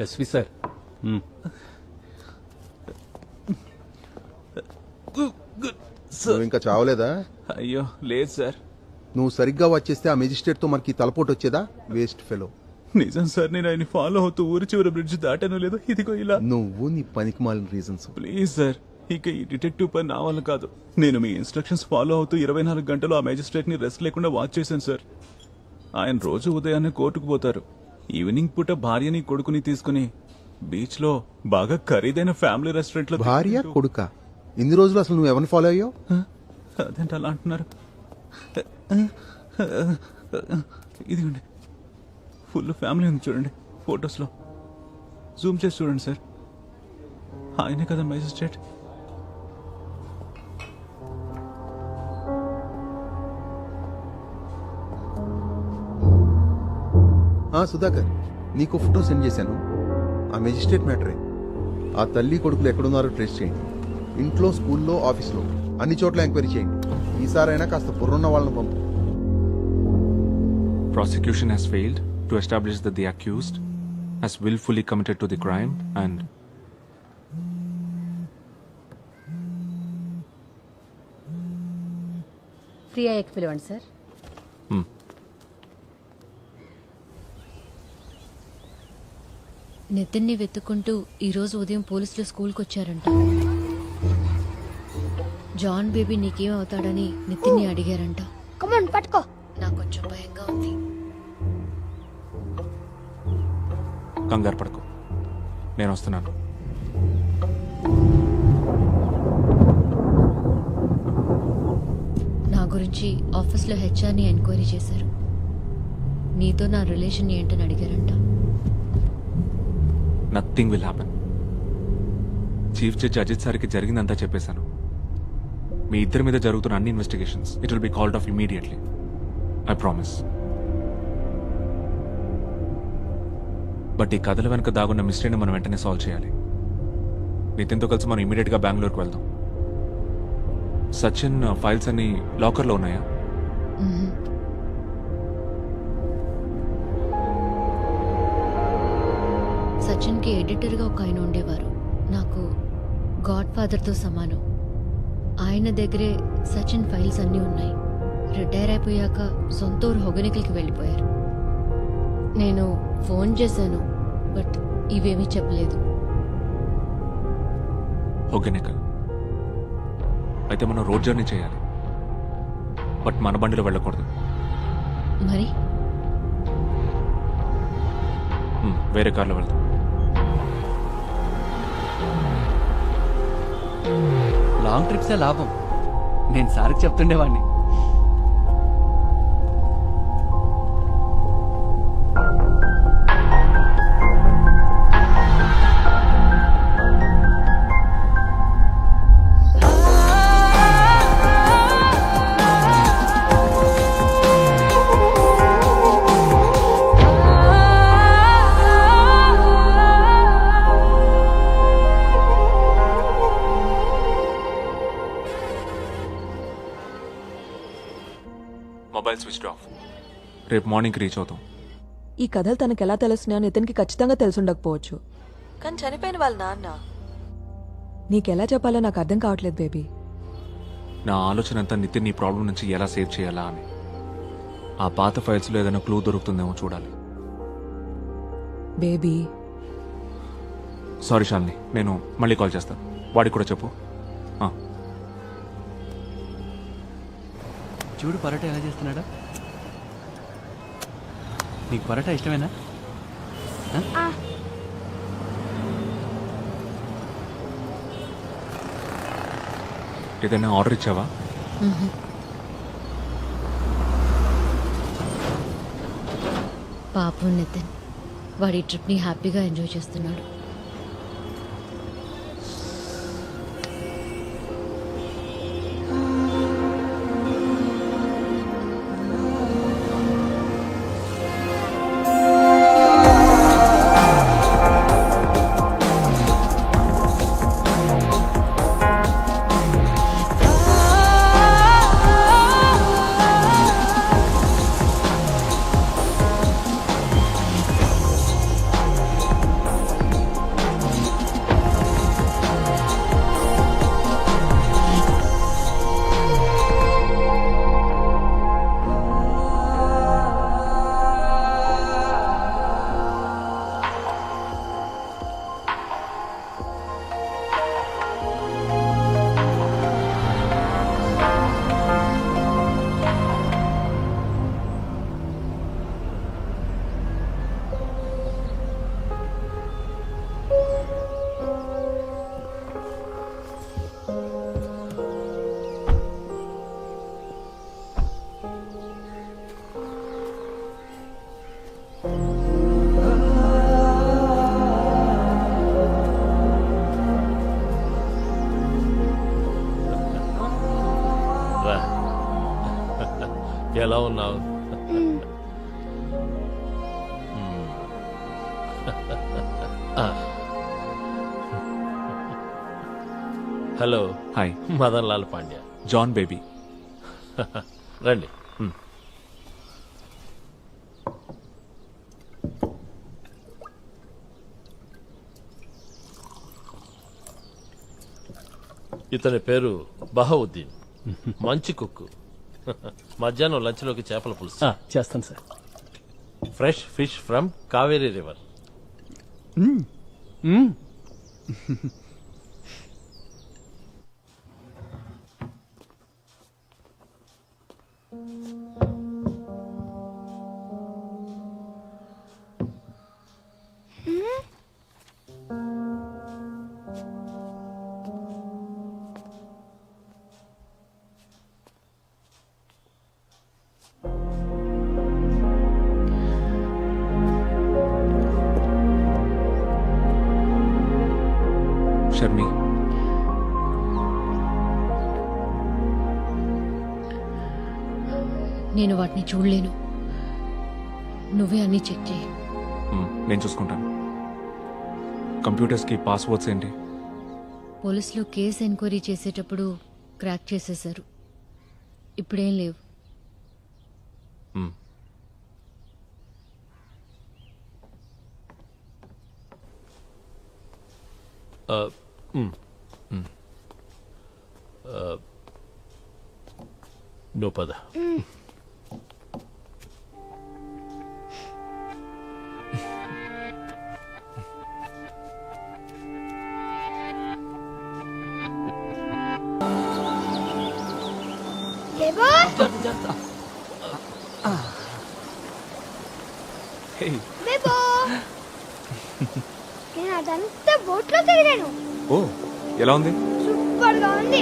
ఎస్వి సార్, నువ్వు ఇంకా చావలేదా? అయ్యో లేదు సార్. నువ్వు సరిగ్గా వచ్చేస్తే ఆ మెజిస్ట్రేట్ తో మనకి తలపోటు వచ్చేదా? Waste fellow. నిజం సార్, నేను ఆయన ఫాలో అవుతూ ఊరి చివరి బ్రిడ్జ్ దాటాను లేదు. ఇదిగో ఇలా. నువ్వు నీ పనికి మాలిన రీజన్స్. ప్లీజ్ సార్, ఇక ఈ డిటెక్టివ్ పని నా వల్ల కాదు. నేను మీ ఇన్స్ట్రక్షన్స్ ఫాలో అవుతూ 24 గంటలు ఆ మేజిస్ట్రేట్ ని రెస్ట్ లేకుండా వాచ్ చేశాను సార్. ఆయన రోజు ఉదయాన్నే కోర్టుకు పోతారు. ఈవినింగ్ పూట భార్యని కొడుకుని తీసుకుని బీచ్ లో బాగా ఖరీదైన ఫ్యామిలీ రెస్టారెంట్ లో. భార్య కొడుక? ఇన్ని రోజులు అసలు నువ్వు ఎవరిని ఫాలో అయ్యావు? అదేంటి అలా అంటున్నారు? ఇదిగోండి, ఫుల్ ఫ్యామిలీ ఉంది చూడండి ఫొటోస్ లో. జూమ్ చేసి చూడండి సార్, ఆయనే కదా మేజిస్ట్రేట్. సుధాకర్, నీకు ఫోటో సెండ్ చేశాను. ఆ మెజిస్ట్రేట్ మ్యాటరే. ఆ తల్లి కొడుకులు ఎక్కడున్నారో ట్రేస్ చేయండి. ఇంట్లో, స్కూల్లో, ఆఫీస్లో అన్ని చోట్ల ఎంక్వైరీ చేయండి. ఈసారైనా కాస్త బుర్రున్న వాళ్ళని పంపు. Prosecution has failed to establish that the accused has willfully committed to the crime and free అయ్యాక పిలవండి సార్. నితిన్ని వెతుక్కుంటూ ఈరోజు ఉదయం పోలీసులు స్కూల్కి వచ్చారంట. జాన్ బేబీ నీకేమవుతాడని నితిన్ని అడిగారంట. కమాన్ పట్టుకో. నాకు కొంచెం భయంగా ఉంది. కంగారు పడకు, నేను వస్తున్నాను. నా గురించి ఆఫీస్లో హెచ్ఆర్ని ఎంక్వైరీ చేశారు. నీతో నా రిలేషన్ ఏంటని అడిగారంట. Nothing will happen. Chief judge Ajit సార్కి జరిగిందంతా చెప్పేశాను. మీ ఇద్దరి మీద జరుగుతున్న అన్ని investigations it will be called off immediately. I promise. But ఈ కథల వెనక దాగున్న మిస్టరీని మనం వెంటనే సాల్వ్ చేయాలి. నితిన్తో కలిసి మనం ఇమీడియట్గా బెంగళూరుకు వెళ్దాం. సచిన్ ఫైల్స్ అన్ని లాకర్లో ఉన్నాయా? సచిన్కి ఎడిటర్గా ఒక ఆయన ఉండేవారు. నాకు గాడ్ ఫాదర్తో సమానం. ఆయన దగ్గరే సచిన్ ఫైల్స్ అన్నీ ఉన్నాయి. రిటైర్ అయిపోయాక సొంత ఊరు హొగనికల్కి వెళ్ళిపోయారు. నేను ఫోన్ చేశాను, బట్ ఇవేమీ చెప్పలేదు. హొగనికల్ అయితే మనం రోడ్ జర్నీ చేయాలి, బట్ మన బండిలో వెళ్ళకూడదు. మరి వేరే కార్లో వెళ్దాం. లాంగ్ ట్రిప్సే లాభం. నేను సార్కి చెప్తుండేవాడిని. Mobile switch off. రేపు మార్నింగ్కి రీచ్ అవుతాం. ఈ కథలు తనకు ఎలా తెలుస్తున్నాయో నితిన్కి ఖచ్చితంగా తెలుసుండకపోవచ్చు, కానీ చనిపోయిన వాళ్ళ నాన్న నీకెలా చెప్పాలో నాకు అర్థం కావట్లేదు బేబీ. నా ఆలోచన అంతా నితిన్ నీ ప్రాబ్లం నుంచి ఎలా సేవ్ చేయాలా అని. ఆ పాత ఫైల్స్లో ఏదైనా క్లూ దొరుకుతుందేమో చూడాలి. బేబీ సారీ శాలిని, నేను మళ్ళీ కాల్ చేస్తాను. వాడికి కూడా చెప్పు. చూడు పరోటా ఎలా చేస్తున్నాడా. నీకు పరోటా ఇష్టమేనా? ఏదైనా ఆర్డర్ ఇచ్చావా? పాపం నితిన్, వాడి ట్రిప్ని హ్యాపీగా ఎంజాయ్ చేస్తున్నాడు. ఎలా ఉన్నావు? Hello. Hi. Madan Lal Pandya. John Baby. రండి. ఇతని పేరు బహౌద్దీన్. మంచి కుక్కు. మధ్యాహ్నం లంచ్లోకి చేపల పులుసు చేస్తాను sir. Fresh fish from Kaveri river. Sharmi, నేను వాటిని చూడలేను. నువ్వే అన్ని చెక్ చేయి. నేను చూసుకుంటాను. కంప్యూటర్స్కి పాస్వర్డ్స్ ఏంటి? పోలీసులు కేసు ఎంక్వైరీ చేసేటప్పుడు క్రాక్ చేసేశారు. ఇప్పుడేం లేవు. నువ్వు పద. నేను అదంతా బోట్లో తిరిగాను. ఓ, ఎలా ఉంది? సూపర్ గా ఉంది.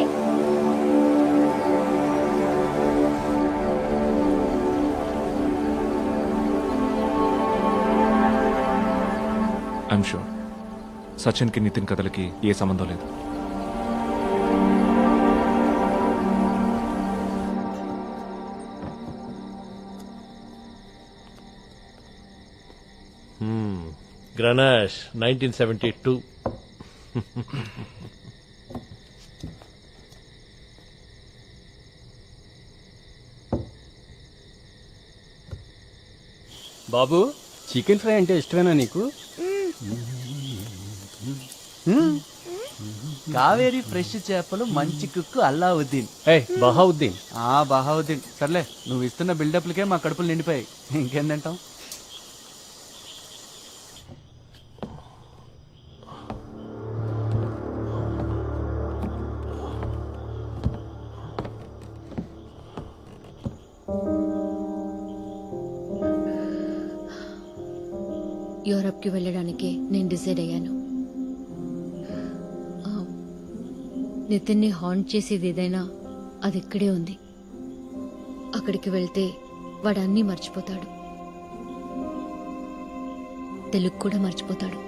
ఐఎమ్ షూర్ సచిన్కి నితిన్ కథలకి ఏ సంబంధం లేదు. గ్రనాష్ 1972. బాబు, చికెన్ ఫ్రై అంటే ఇష్టమేనా నీకు? కావేరీ ఫ్రెష్ చేపలు, మంచి కుక్కు అల్లావుద్దీన్. బహావుద్దీన్. బహావుద్దీన్. సర్లే, నువ్వు ఇస్తున్న బిల్డప్లకే మా కడుపులు నిండిపోయాయి. ఇంకేం తింటాం? యూరప్కి వెళ్ళడానికి నేను డిసైడ్ అయ్యాను. నితిన్ని హాంట్ చేసేది ఏదైనా అది ఇక్కడే ఉంది. అక్కడికి వెళ్తే వాడు అన్నీ మర్చిపోతాడు, తెలుగు కూడా మర్చిపోతాడు.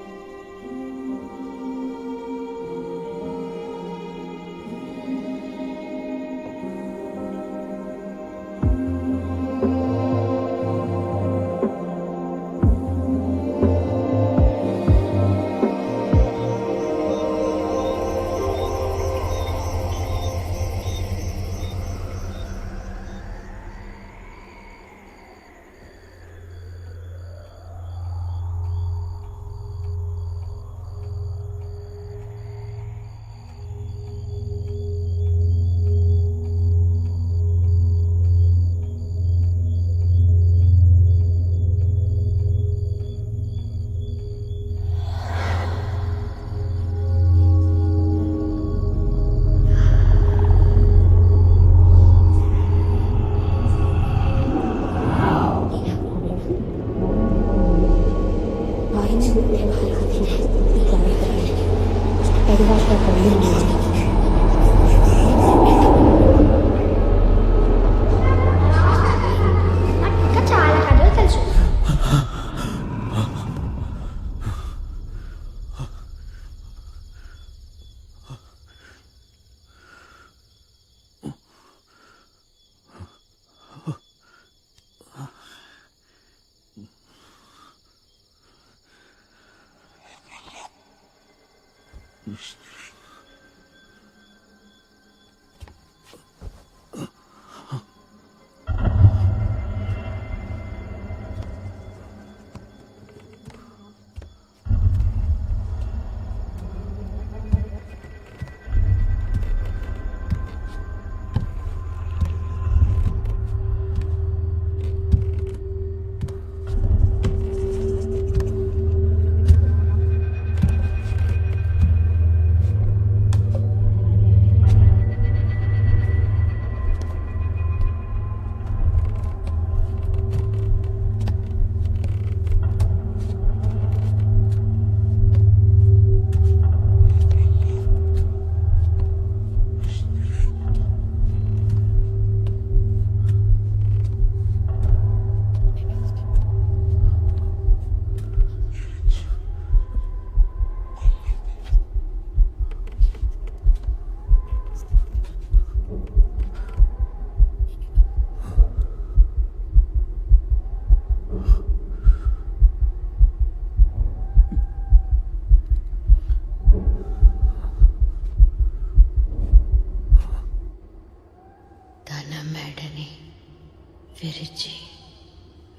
విరిచి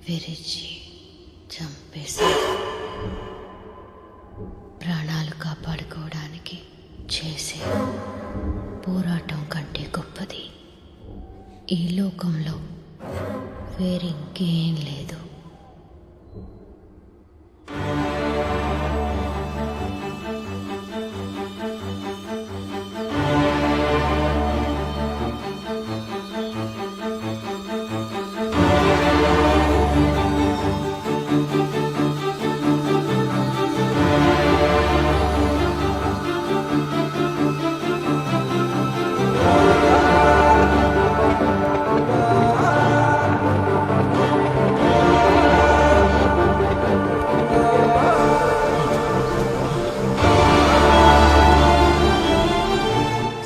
విరిచి చంపేశాడు. ప్రాణాలు కాపాడుకోవడానికి చేసే పోరాటం కంటే గొప్పది ఈ లోకంలో వేరింకేం లేదు.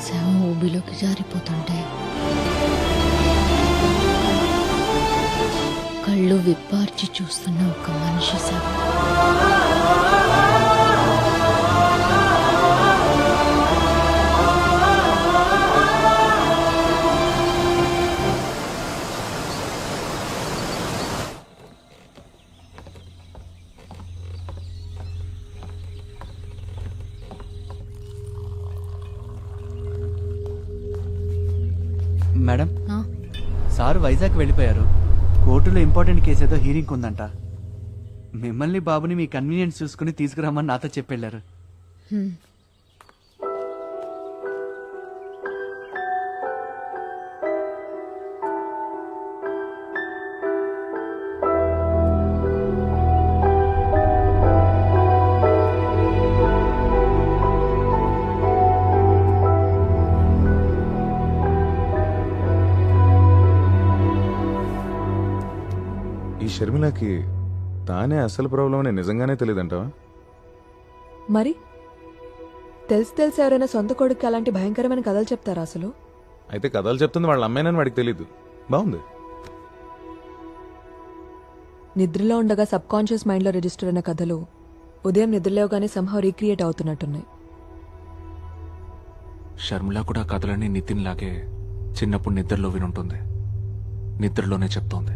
శవం ఊబిలోకి జారిపోతుంటే కళ్ళు విప్పార్చి చూస్తున్న ఒక మనిషి శవం. మేడం, సార్ వైజాగ్ వెళ్ళిపోయారు. కోర్టులో ఇంపార్టెంట్ కేసు ఏదో హీరింగ్ ఉందంట. మిమ్మల్ని బాబుని మీ కన్వీనియన్స్ చూసుకుని తీసుకురామని నాతో చెప్పెళ్ళారు. ఈ షర్మిలకి తానే అసలు ప్రాబ్లం అని నిజంగానే తెలియదంటావా? మరి తెలిసి ఎవరైనా సొంత కొడుకు అలాంటి భయంకరమైన కథలు చెప్తారా అసలు? అయితే కథలు చెప్తుంది వాళ్ళ అమ్మాయినని వాడికి తెలీదు. బాగుంది. నిద్రలో ఉండగా సబ్ కాన్షియస్ మైండ్లో రిజిస్టర్ అయిన కథలు ఉదయం నిద్రలేవగానే సంహవ్ రీక్రియేట్ అవుతున్నట్టున్నాయి. షర్మిల కూడా కథలన్నీ నితిన్ లాగే చిన్నప్పుడు నిద్రలో వినుంటుంది. నిద్రలోనే చెప్తోంది.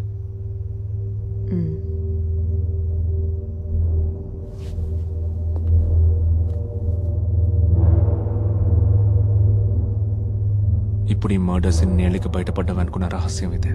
ఇప్పుడు ఈ మర్డర్స్ ఇన్నేళ్ళకి బయటపడ్డావనుకున్న రహస్యం ఇదే.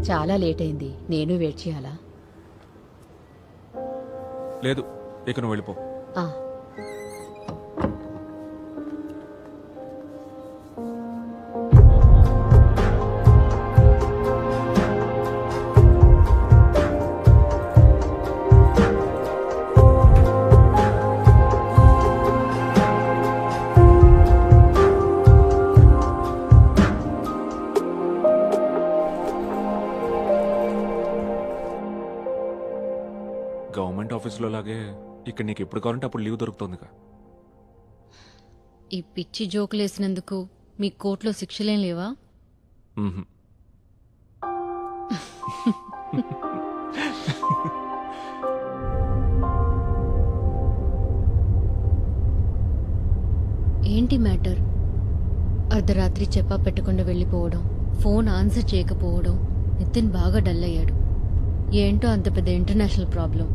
చాలా లేట్ అయింది. నేను వెయిట్ చేయాలా? లేదు, ఇక నువ్వు వెళ్ళిపో. గవర్నమెంట్ ఆఫీస్లో లాగే ఇక్కడ నీకు ఎప్పుడు కావాలంటే అప్పుడు లీవ్ దొరుకుతుందిగా. ఈ పిచ్చి జోకులు వేసినందుకు మీ కోర్టులో శిక్షలేం లేవా? ఏంటి మ్యాటర్? అర్ధరాత్రి చెప్పా పెట్టకుండా వెళ్ళిపోవడం, ఫోన్ ఆన్సర్ చేయకపోవడం. నితిన్ బాగా డల్ అయ్యాడు. ఏంటో అంత పెద్ద ఇంటర్నేషనల్ ప్రాబ్లం.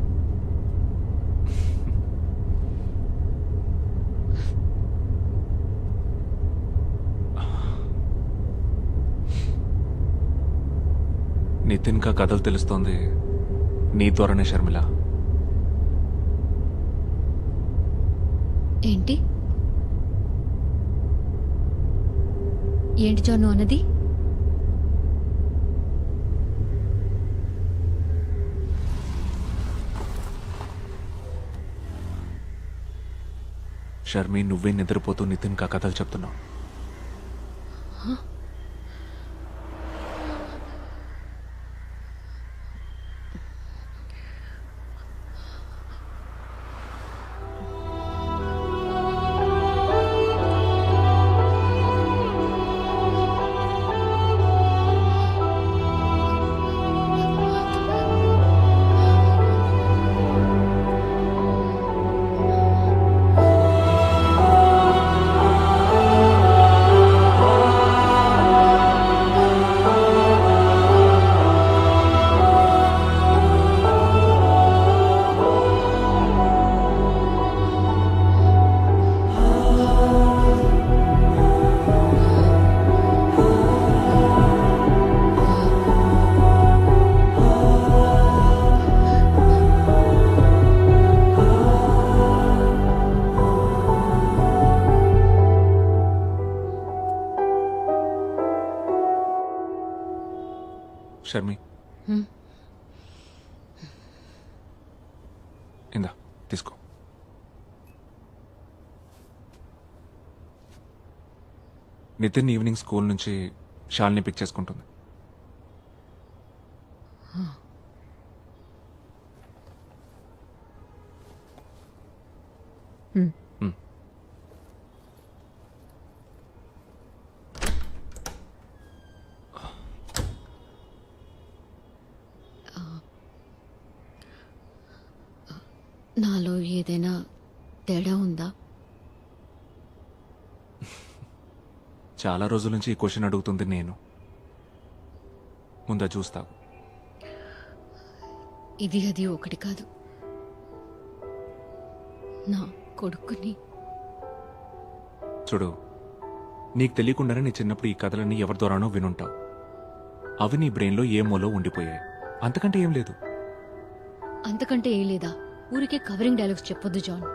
నితిన్ కా కథలు తెలుస్తోంది నీ ద్వారానే షర్మిల. ఏంటి ఏంటి జాను అన్నది? షర్మి, నువ్వే నిద్రపోతూ నితిన్ కా కథలు చెప్తున్నావు. షర్మి ఇందా తీసుకో. నితిన్ ఈవినింగ్ స్కూల్ నుంచి షాల్ని పిక్ చేసుకుంటుంది. నాలో ఏదైనా తేడా ఉందా? చాలా రోజుల నుంచి ఈ క్వశ్చన్ అడుగుతుంది నేను. ముందా చూస్తావు. ఇది అది ఒకటి కాదు. నా కొడుకుని చూడు, నీకు తెలియకుండానే నీ చిన్నప్పుడు ఈ కథలన్నీ ఎవరి ద్వారానో వినుంటావు. అవి నీ బ్రెయిన్లో ఏ మూలో ఉండిపోయాయి. అంతకంటే ఏం లేదు. అంతకంటే ఏం లేదా? ఊరికే కవరింగ్ డైలాగ్స్ చెప్పొద్దు John.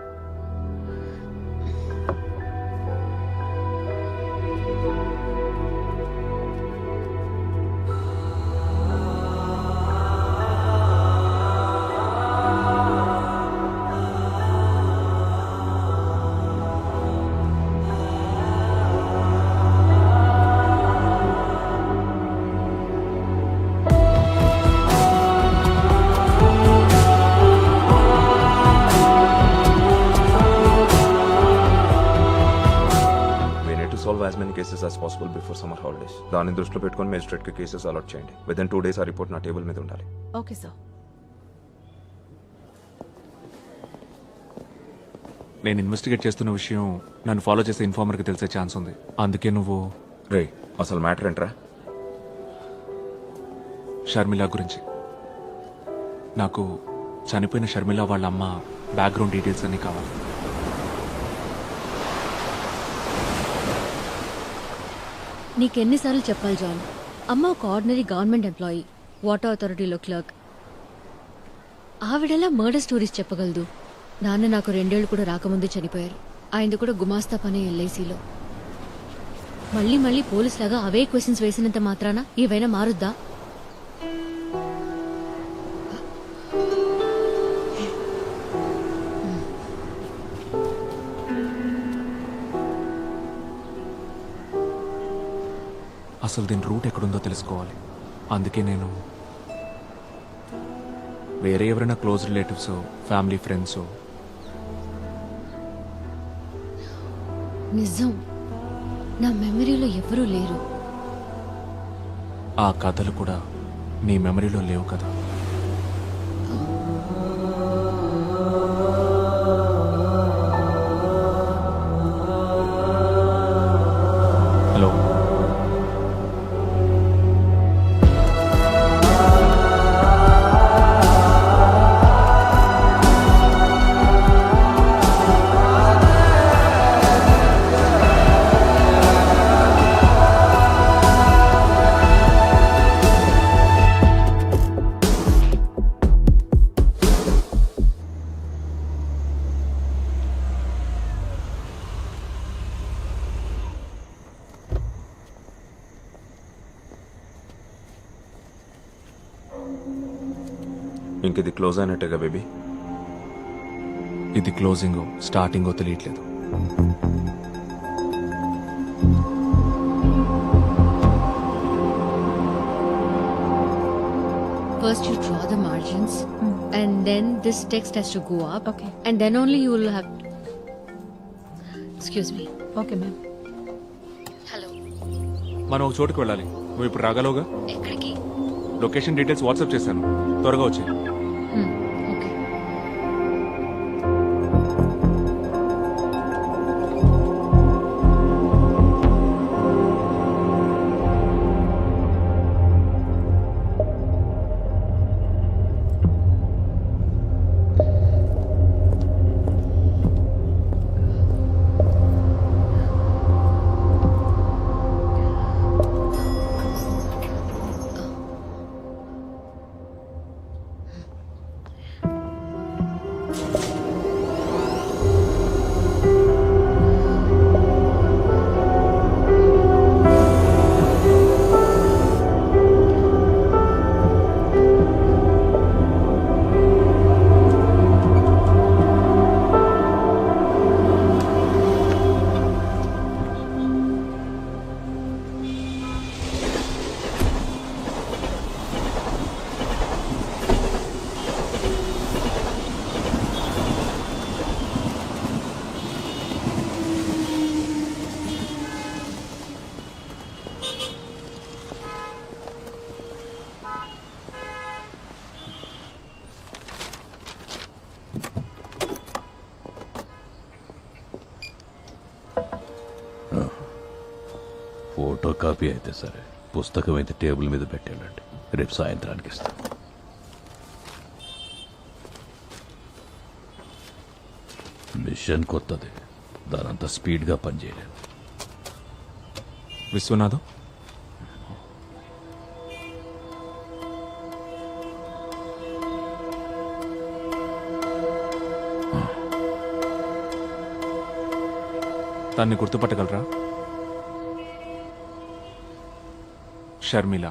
solve as many cases as possible before summer holidays. దాన్ని దృష్టిలో పెట్టుకొని మేజిస్ట్రేట్ కి కేసెస్ అలాట్ చేయండి. విదిన్ 2 days ఆ రిపోర్ట్ నా టేబుల్ మీద ఉండాలి. Okay sir. నేను ఇన్వెస్టిగేట్ చేస్తున్న విషయం నన్ను ఫాలో చేసే ఇన్ఫార్మర్కి తెలిసే ఛాన్స్ ఉంది. అందుకే నువ్వు రే అసలు మ్యాటర్ ఏంట్రా? షర్మిల గురించి. నాకు చనిపోయిన షర్మిల వాళ్ళ అమ్మ బ్యాక్గ్రౌండ్ డీటెయిల్స్ అన్నీ కావాలి. నీకెన్నిసార్లు చెప్పాలి జాన్? అమ్మ ఒక ఆర్డినరీ గవర్నమెంట్ ఎంప్లాయీ, వాటర్ అథారిటీలో క్లర్క్. ఆవిడెలా మర్డర్ స్టోరీస్ చెప్పగలదు? నాన్న నాకు 2 ఏళ్లు కూడా రాకముందే చనిపోయారు. ఆయనది కూడా గుమాస్తా పని ఎల్ఐసిలో. మళ్ళీ మళ్ళీ పోలీస్ లాగా అవే క్వశ్చన్స్ వేసినంత మాత్రాన ఏవైనా మారుద్దా? అసలు దీని రూట్ ఎక్కడుందో తెలుసుకోవాలి. అందుకే నేను వేరే ఎవరైనా క్లోజ్ రిలేటివ్స్, ఫ్యామిలీ ఫ్రెండ్స్. నిజం, నా మెమరీలో ఎవరూ లేరు. ఆ కథలు కూడా నీ మెమరీలో లేవు కదా. హలో, ఇంక ఇది క్లోజ్ అయినట్టేగా బేబీ? ఇది క్లోజింగో స్టార్టింగో తెలియట్లేదు. First, you draw the margins, and then this text has to go up. Okay. And then only you will have. Excuse me. Okay ma'am. మనం ఒక చోటుకు వెళ్ళాలి. నువ్వు ఇప్పుడు రాగలవుగా? ఎక్కడికి? లొకేషన్ డీటెయిల్స్ వాట్సాప్ చేశాను. త్వరగా వచ్చే. ఓకే. ఫోటో కాపీ అయితే సరే, పుస్తకం అయితే టేబుల్ మీద పెట్టేళ్ళండి. రేపు సాయంత్రానికి ఇస్తాను. మిషన్ కొత్తది, దానంతా స్పీడ్గా పనిచేయలేదు. విశ్వనాథం, దాన్ని గుర్తుపట్టగలరా? షర్మిల.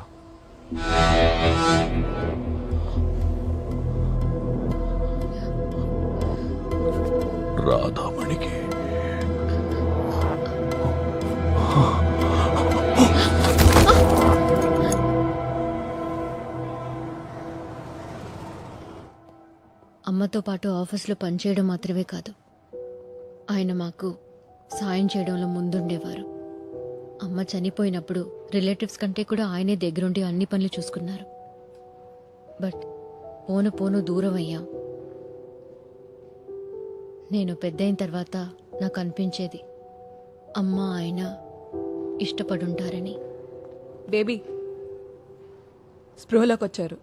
రాధామణికి అమ్మతో పాటు ఆఫీస్లో పనిచేయడం మాత్రమే కాదు, ఆయన మాకు సాయం చేయడంలో ముందుండేవారు. అమ్మ చనిపోయినప్పుడు రిలేటివ్స్ కంటే కూడా ఆయనే దగ్గరుండి అన్ని పనులు చూసుకున్నారు. బట్ పోను పోను దూరం అయ్యాం. నేను పెద్దయిన తర్వాత నాకు అనిపించేది అమ్మ ఆయన ఇష్టపడుంటారని. బేబీ స్పృహలోకి వచ్చారు.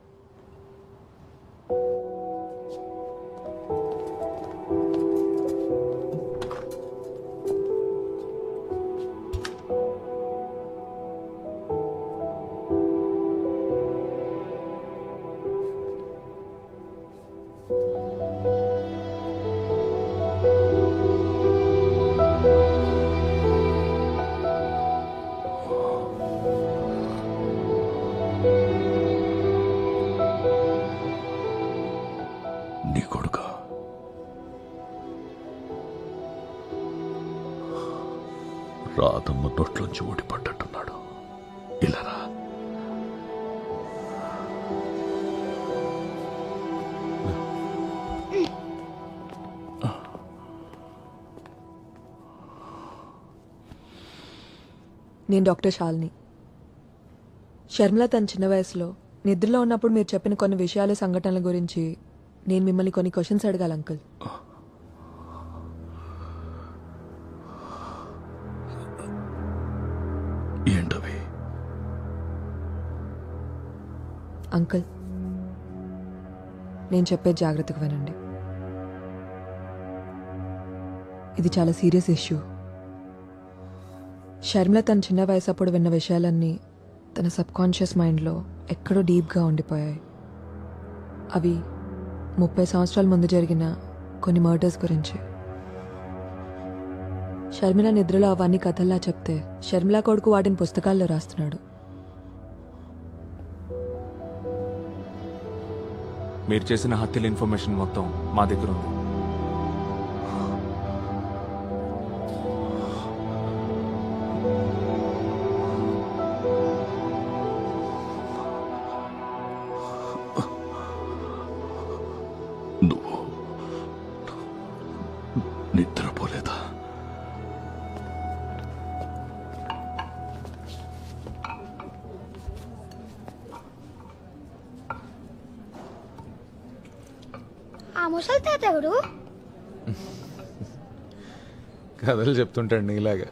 నీ కొడుక రాధమ్మ తొట్లోంచి ఊడిపడ్డట్టున్నాడు. ఇలా రా. నేను డాక్టర్ శాలిని. షర్మిల తన చిన్న వయసులో నిద్రలో ఉన్నప్పుడు మీరు చెప్పిన కొన్ని విషయాలు, సంఘటనల గురించి నేను మిమ్మల్ని కొన్ని క్వశ్చన్స్ అడగాలి అంకుల్. ఏంటవి? అంకుల్, నేను చెప్పేది జాగ్రత్తగా వినండి. ఇది చాలా సీరియస్ ఇష్యూ. షర్మిల తన చిన్న వయసు అప్పుడు విన్న విషయాలన్నీ తన సబ్కాన్షియస్ మైండ్లో ఎక్కడో డీప్గా ఉండిపోయాయి. అవి 30 సంవత్సరాల ముందు జరిగిన కొన్ని మర్డర్స్ గురించి. షర్మిల నిద్రలో అవన్నీ కథల్లా చెప్తే షర్మిల కొడుకు వాటిని పుస్తకాల్లో రాస్తున్నాడు. మీరు చేసిన హత్యల ఇన్ఫర్మేషన్ మొత్తం మా దగ్గర ఉంది. ఆ ముసలి తాత ఎవరు? కథలు చెప్తుంటాడు నీలాగా.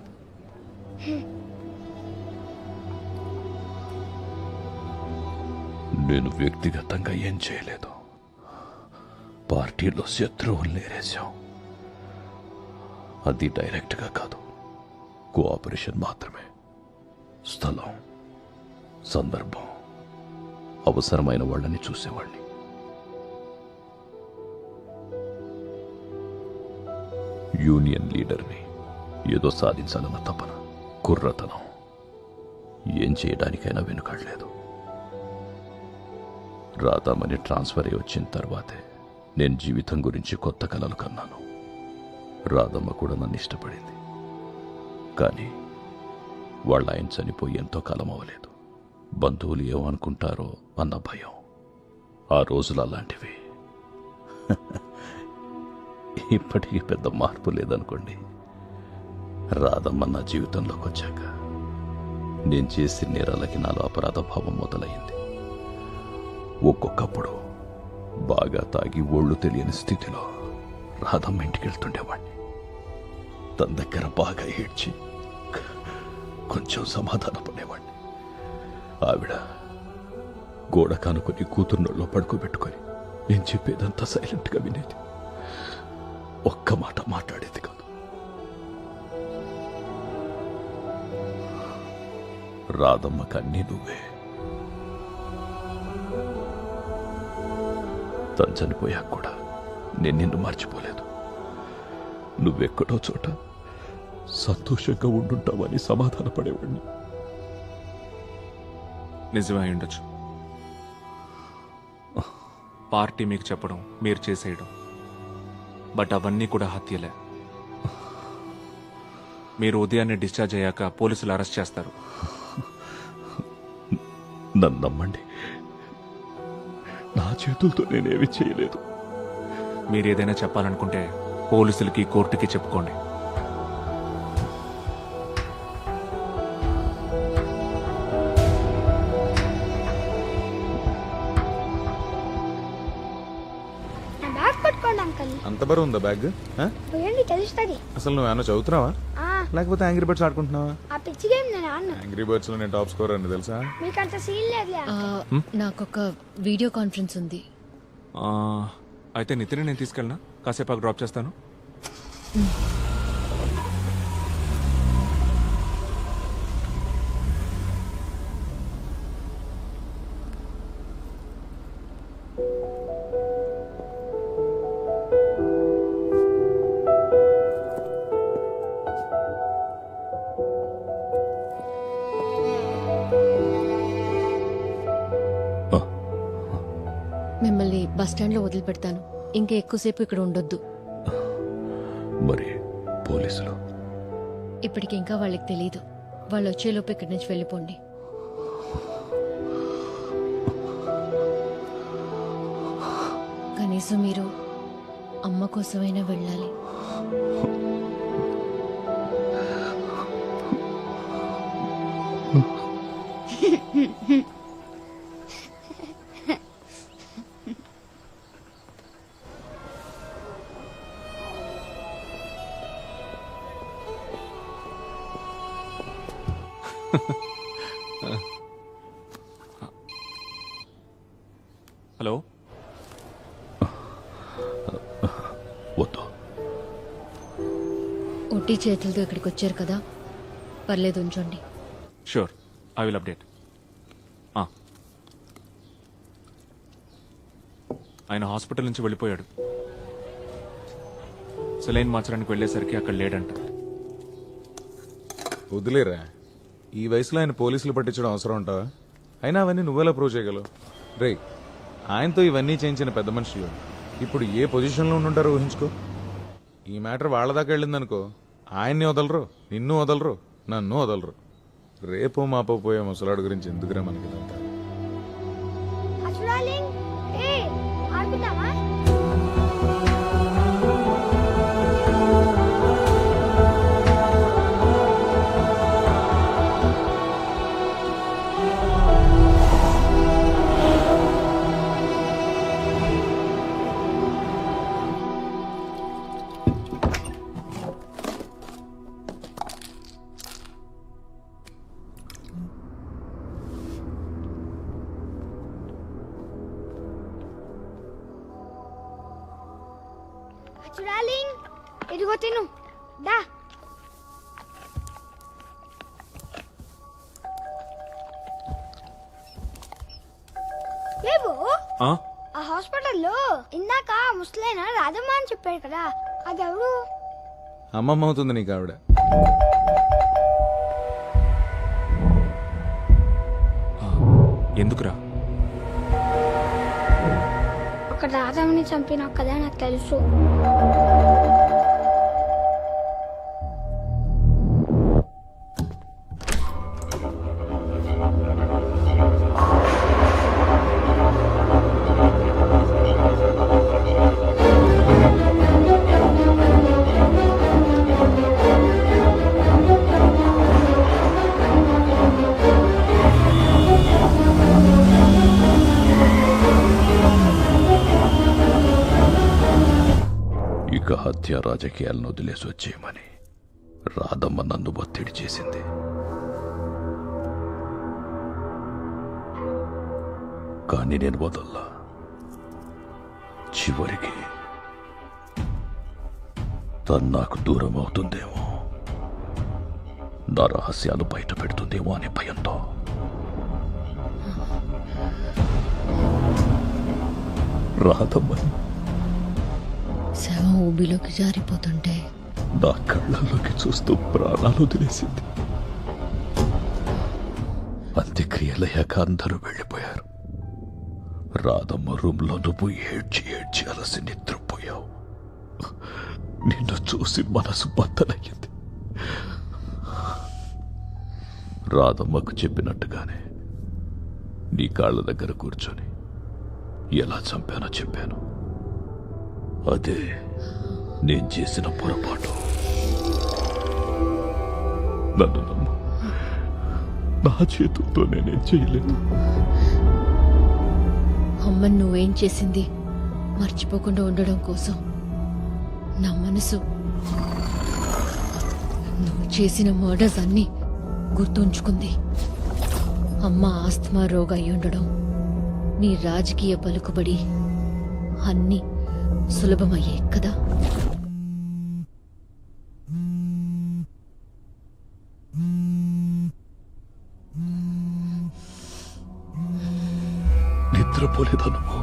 నేను వ్యక్తిగతంగా ఏం చేయలేదు. పార్టీలో శత్రువుల్ని నేరేశాం. అది డైరెక్ట్గా కాదు, కోఆపరేషన్ మాత్రమే. స్థలం, సందర్భం, అవసరమైన వాళ్ళని చూసేవాడిని. యూనియన్ లీడర్ని, ఏదో సాధించాలన్న తపన, కుర్రతనం, ఏం చేయడానికైనా వెనుకాడలేదు. రాధామణి ట్రాన్స్ఫర్ అయి వచ్చిన తర్వాతే నేను జీవితం గురించి కొత్త కలలు కన్నాను. రాధమ్మ కూడా నన్ను ఇష్టపడింది. కానీ వాళ్ళ ఆయన చనిపోయి ఎంతో కాలం అవ్వలేదు. బంధువులు ఏమనుకుంటారో అన్న భయం. ఆ రోజులు అలాంటివి. ఇప్పటికీ పెద్ద మార్పు లేదనుకోండి. రాధమ్మ నా జీవితంలోకి వచ్చాక నేను చేసిన నేరాలకి నాలో అపరాధ భావం మొదలైంది. ఒక్కొక్కప్పుడు బాగా తాగి ఒళ్ళు తెలియని స్థితిలో రాధమ్మ ఇంటికి వెళ్తుండేవాణ్ణి. తన దగ్గర బాగా ఏడ్చి కొంచెం సమాధాన పడేవాణ్ణి. ఆవిడ గోడ కానుకొని కూతుర్నోళ్ళలో పడుకోబెట్టుకొని నేను చెప్పేదంతా సైలెంట్గా వినేది. ఒక్క మాట మాట్లాడేది కాదు. రాధమ్మకి అన్నీ నువ్వే. తను చనిపోయాక కూడా నేను నిన్ను మర్చిపోలేదు. నువ్వెక్కడో చోట సంతోషంగా ఉండుంటావని సమాధాన పడేవాడిని. నిజమే అయి ఉండొచ్చు. పార్టీ మీకు చెప్పడం, మీరు చేసేయడం, బట్ అవన్నీ కూడా హత్యలే. మీరు ఉదయాన్నే డిశ్చార్జ్ అయ్యాక పోలీసులు అరెస్ట్ చేస్తారు. నన్ను నమ్మండి, నా చేతులతో నేనేమి చేయలేదు. మీరు ఏదైనా చెప్పాలనుకుంటే పోలీసులకి, కోర్టుకి చెప్పుకోండి. నా బ్యాగ్ పట్టుకోండి అంకల్. అంత బరువు ఉందా బ్యాగ్? పోయండి తెలుస్తుంది. అసలు నువ్వేమన్నా చదువుతున్నావా లేకపోతే యాంగ్రీ బర్డ్స్ ఆడుకుంటున్నావా? ఆ పిచ్చి గేమ్ నేను ఆడను. యాంగ్రీ బర్డ్స్ లో నేను టాప్ స్కోర్ అని తెలుసా? మీకు అంత సీన్ లేదులే. నాకొక వీడియో కాన్ఫరెన్స్ ఉంది. అయితే నితిన్ నేను తీసుకెళ్ళనా? కాసేపు డ్రాప్ చేస్తాను. మిమ్మల్ని బస్ స్టాండ్లో వదిలిపెడతాను. ఇంకా ఎక్కువసేపు ఇక్కడ ఉండొద్దు. మరి పోలీసులు? ఇప్పటికి ఇంకా వాళ్ళకి తెలియదు. వాళ్ళు వచ్చేలోపు ఇక్కడి నుంచి వెళ్ళిపోండి. కనీసం మీరు అమ్మ కోసమైనా వెళ్ళాలి. హలో, వద్దు. ఒట్టి చేతులతో ఇక్కడికి వచ్చారు కదా, పర్లేదు ఉంచండి. Sure, I will update. ఆయన హాస్పిటల్ నుంచి వెళ్ళిపోయాడు. సెలైన్ మార్చడానికి వెళ్ళేసరికి అక్కడ లేడంట. వదిలేరా, ఈ వయసులో ఆయన పోలీసులు పట్టించడం అవసరం ఉంటావా? అయినా అవన్నీ నువ్వెలా ప్రూవ్ చేయగలవు? రే, ఆయనతో ఇవన్నీ చేయించిన పెద్ద మనుషులు ఇప్పుడు ఏ పొజిషన్లో ఉండుంటారో ఊహించుకో. ఈ మ్యాటర్ వాళ్ళ దాకా వెళ్ళిందనుకో, ఆయన్ని వదలరు, నిన్ను వదలరు, నన్ను వదలరు. రేపో మాపో పోయే ముసలాడు గురించి ఎందుకురా మనకి ఇదంతా? ఆడుకుందామా? డార్లింగ్ ఇదిగో తిను దా. లేవు ఆ? ఆ హాస్పిటల్లో ఇందాక ముసలైన రాధమ్మ అని చెప్పాడు కదా, అది ఎవరు? అమ్మమ్మ అవుతుంది నీకు ఆవిడ. ఎందుకురా? ఒక రాధమ్మని చంపినావు కదా, నాకు తెలుసు. ఇక హత్య రాజకీయాలను వదిలేసి వచ్చేయమని రాధమ్మ నన్ను ఒత్తిడి చేసింది. కానీ నేను వదల్లా. చివరికి తను నాకు దూరం అవుతుందేమో, నా రహస్యాలు బయట పెడుతుందేమో అనే భయంతో రాధమ్మని శవం ఊబిలోకి జారిపోతుంటే నా కళ్ళల్లోకి చూస్తూ ప్రాణాలు వదిలేసింది. అంత్యక్రియలయ్యాక అందరూ వెళ్ళిపోయారు. రాధమ్మ రూమ్లో నువ్వు ఏడ్చి ఏడ్చి అలసి నిద్రపోయావు. నిన్ను చూసి మనసు బద్దలయ్యింది. రాధమ్మకు చెప్పినట్టుగానే నీ కాళ్ళ దగ్గర కూర్చొని ఎలా చంపానో చెప్పాను. అదే నేను చేసిన పొరపాటు. నన్ను నమ్ము, నా చేతులతో నేనేం చేయలేదు. అమ్మని నువ్వేం చేసింది మర్చిపోకుండా ఉండడం కోసం నా మనసు నువ్వు చేసిన మర్డర్స్ అన్నీ గుర్తుంచుకుంది. అమ్మ ఆస్తమా రోగ అయి ఉండడం, నీ రాజకీయ పలుకుబడి అన్నీ సులభమయ్యాయి కదా. నిద్రపోలేదా నువ్వు?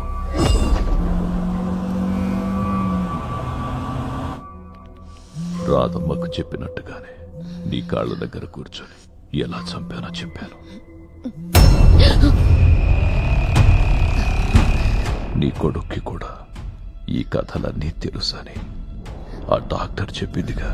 రాధమ్మకు చెప్పినట్టుగానే నీ కాళ్ళ దగ్గర కూర్చొని ఎలా చంపానో చెప్పాను. నీ కొడుక్కి కూడా ఈ కథలన్నీ తెలుసని ఆ డాక్టర్ చెప్పిందిగా.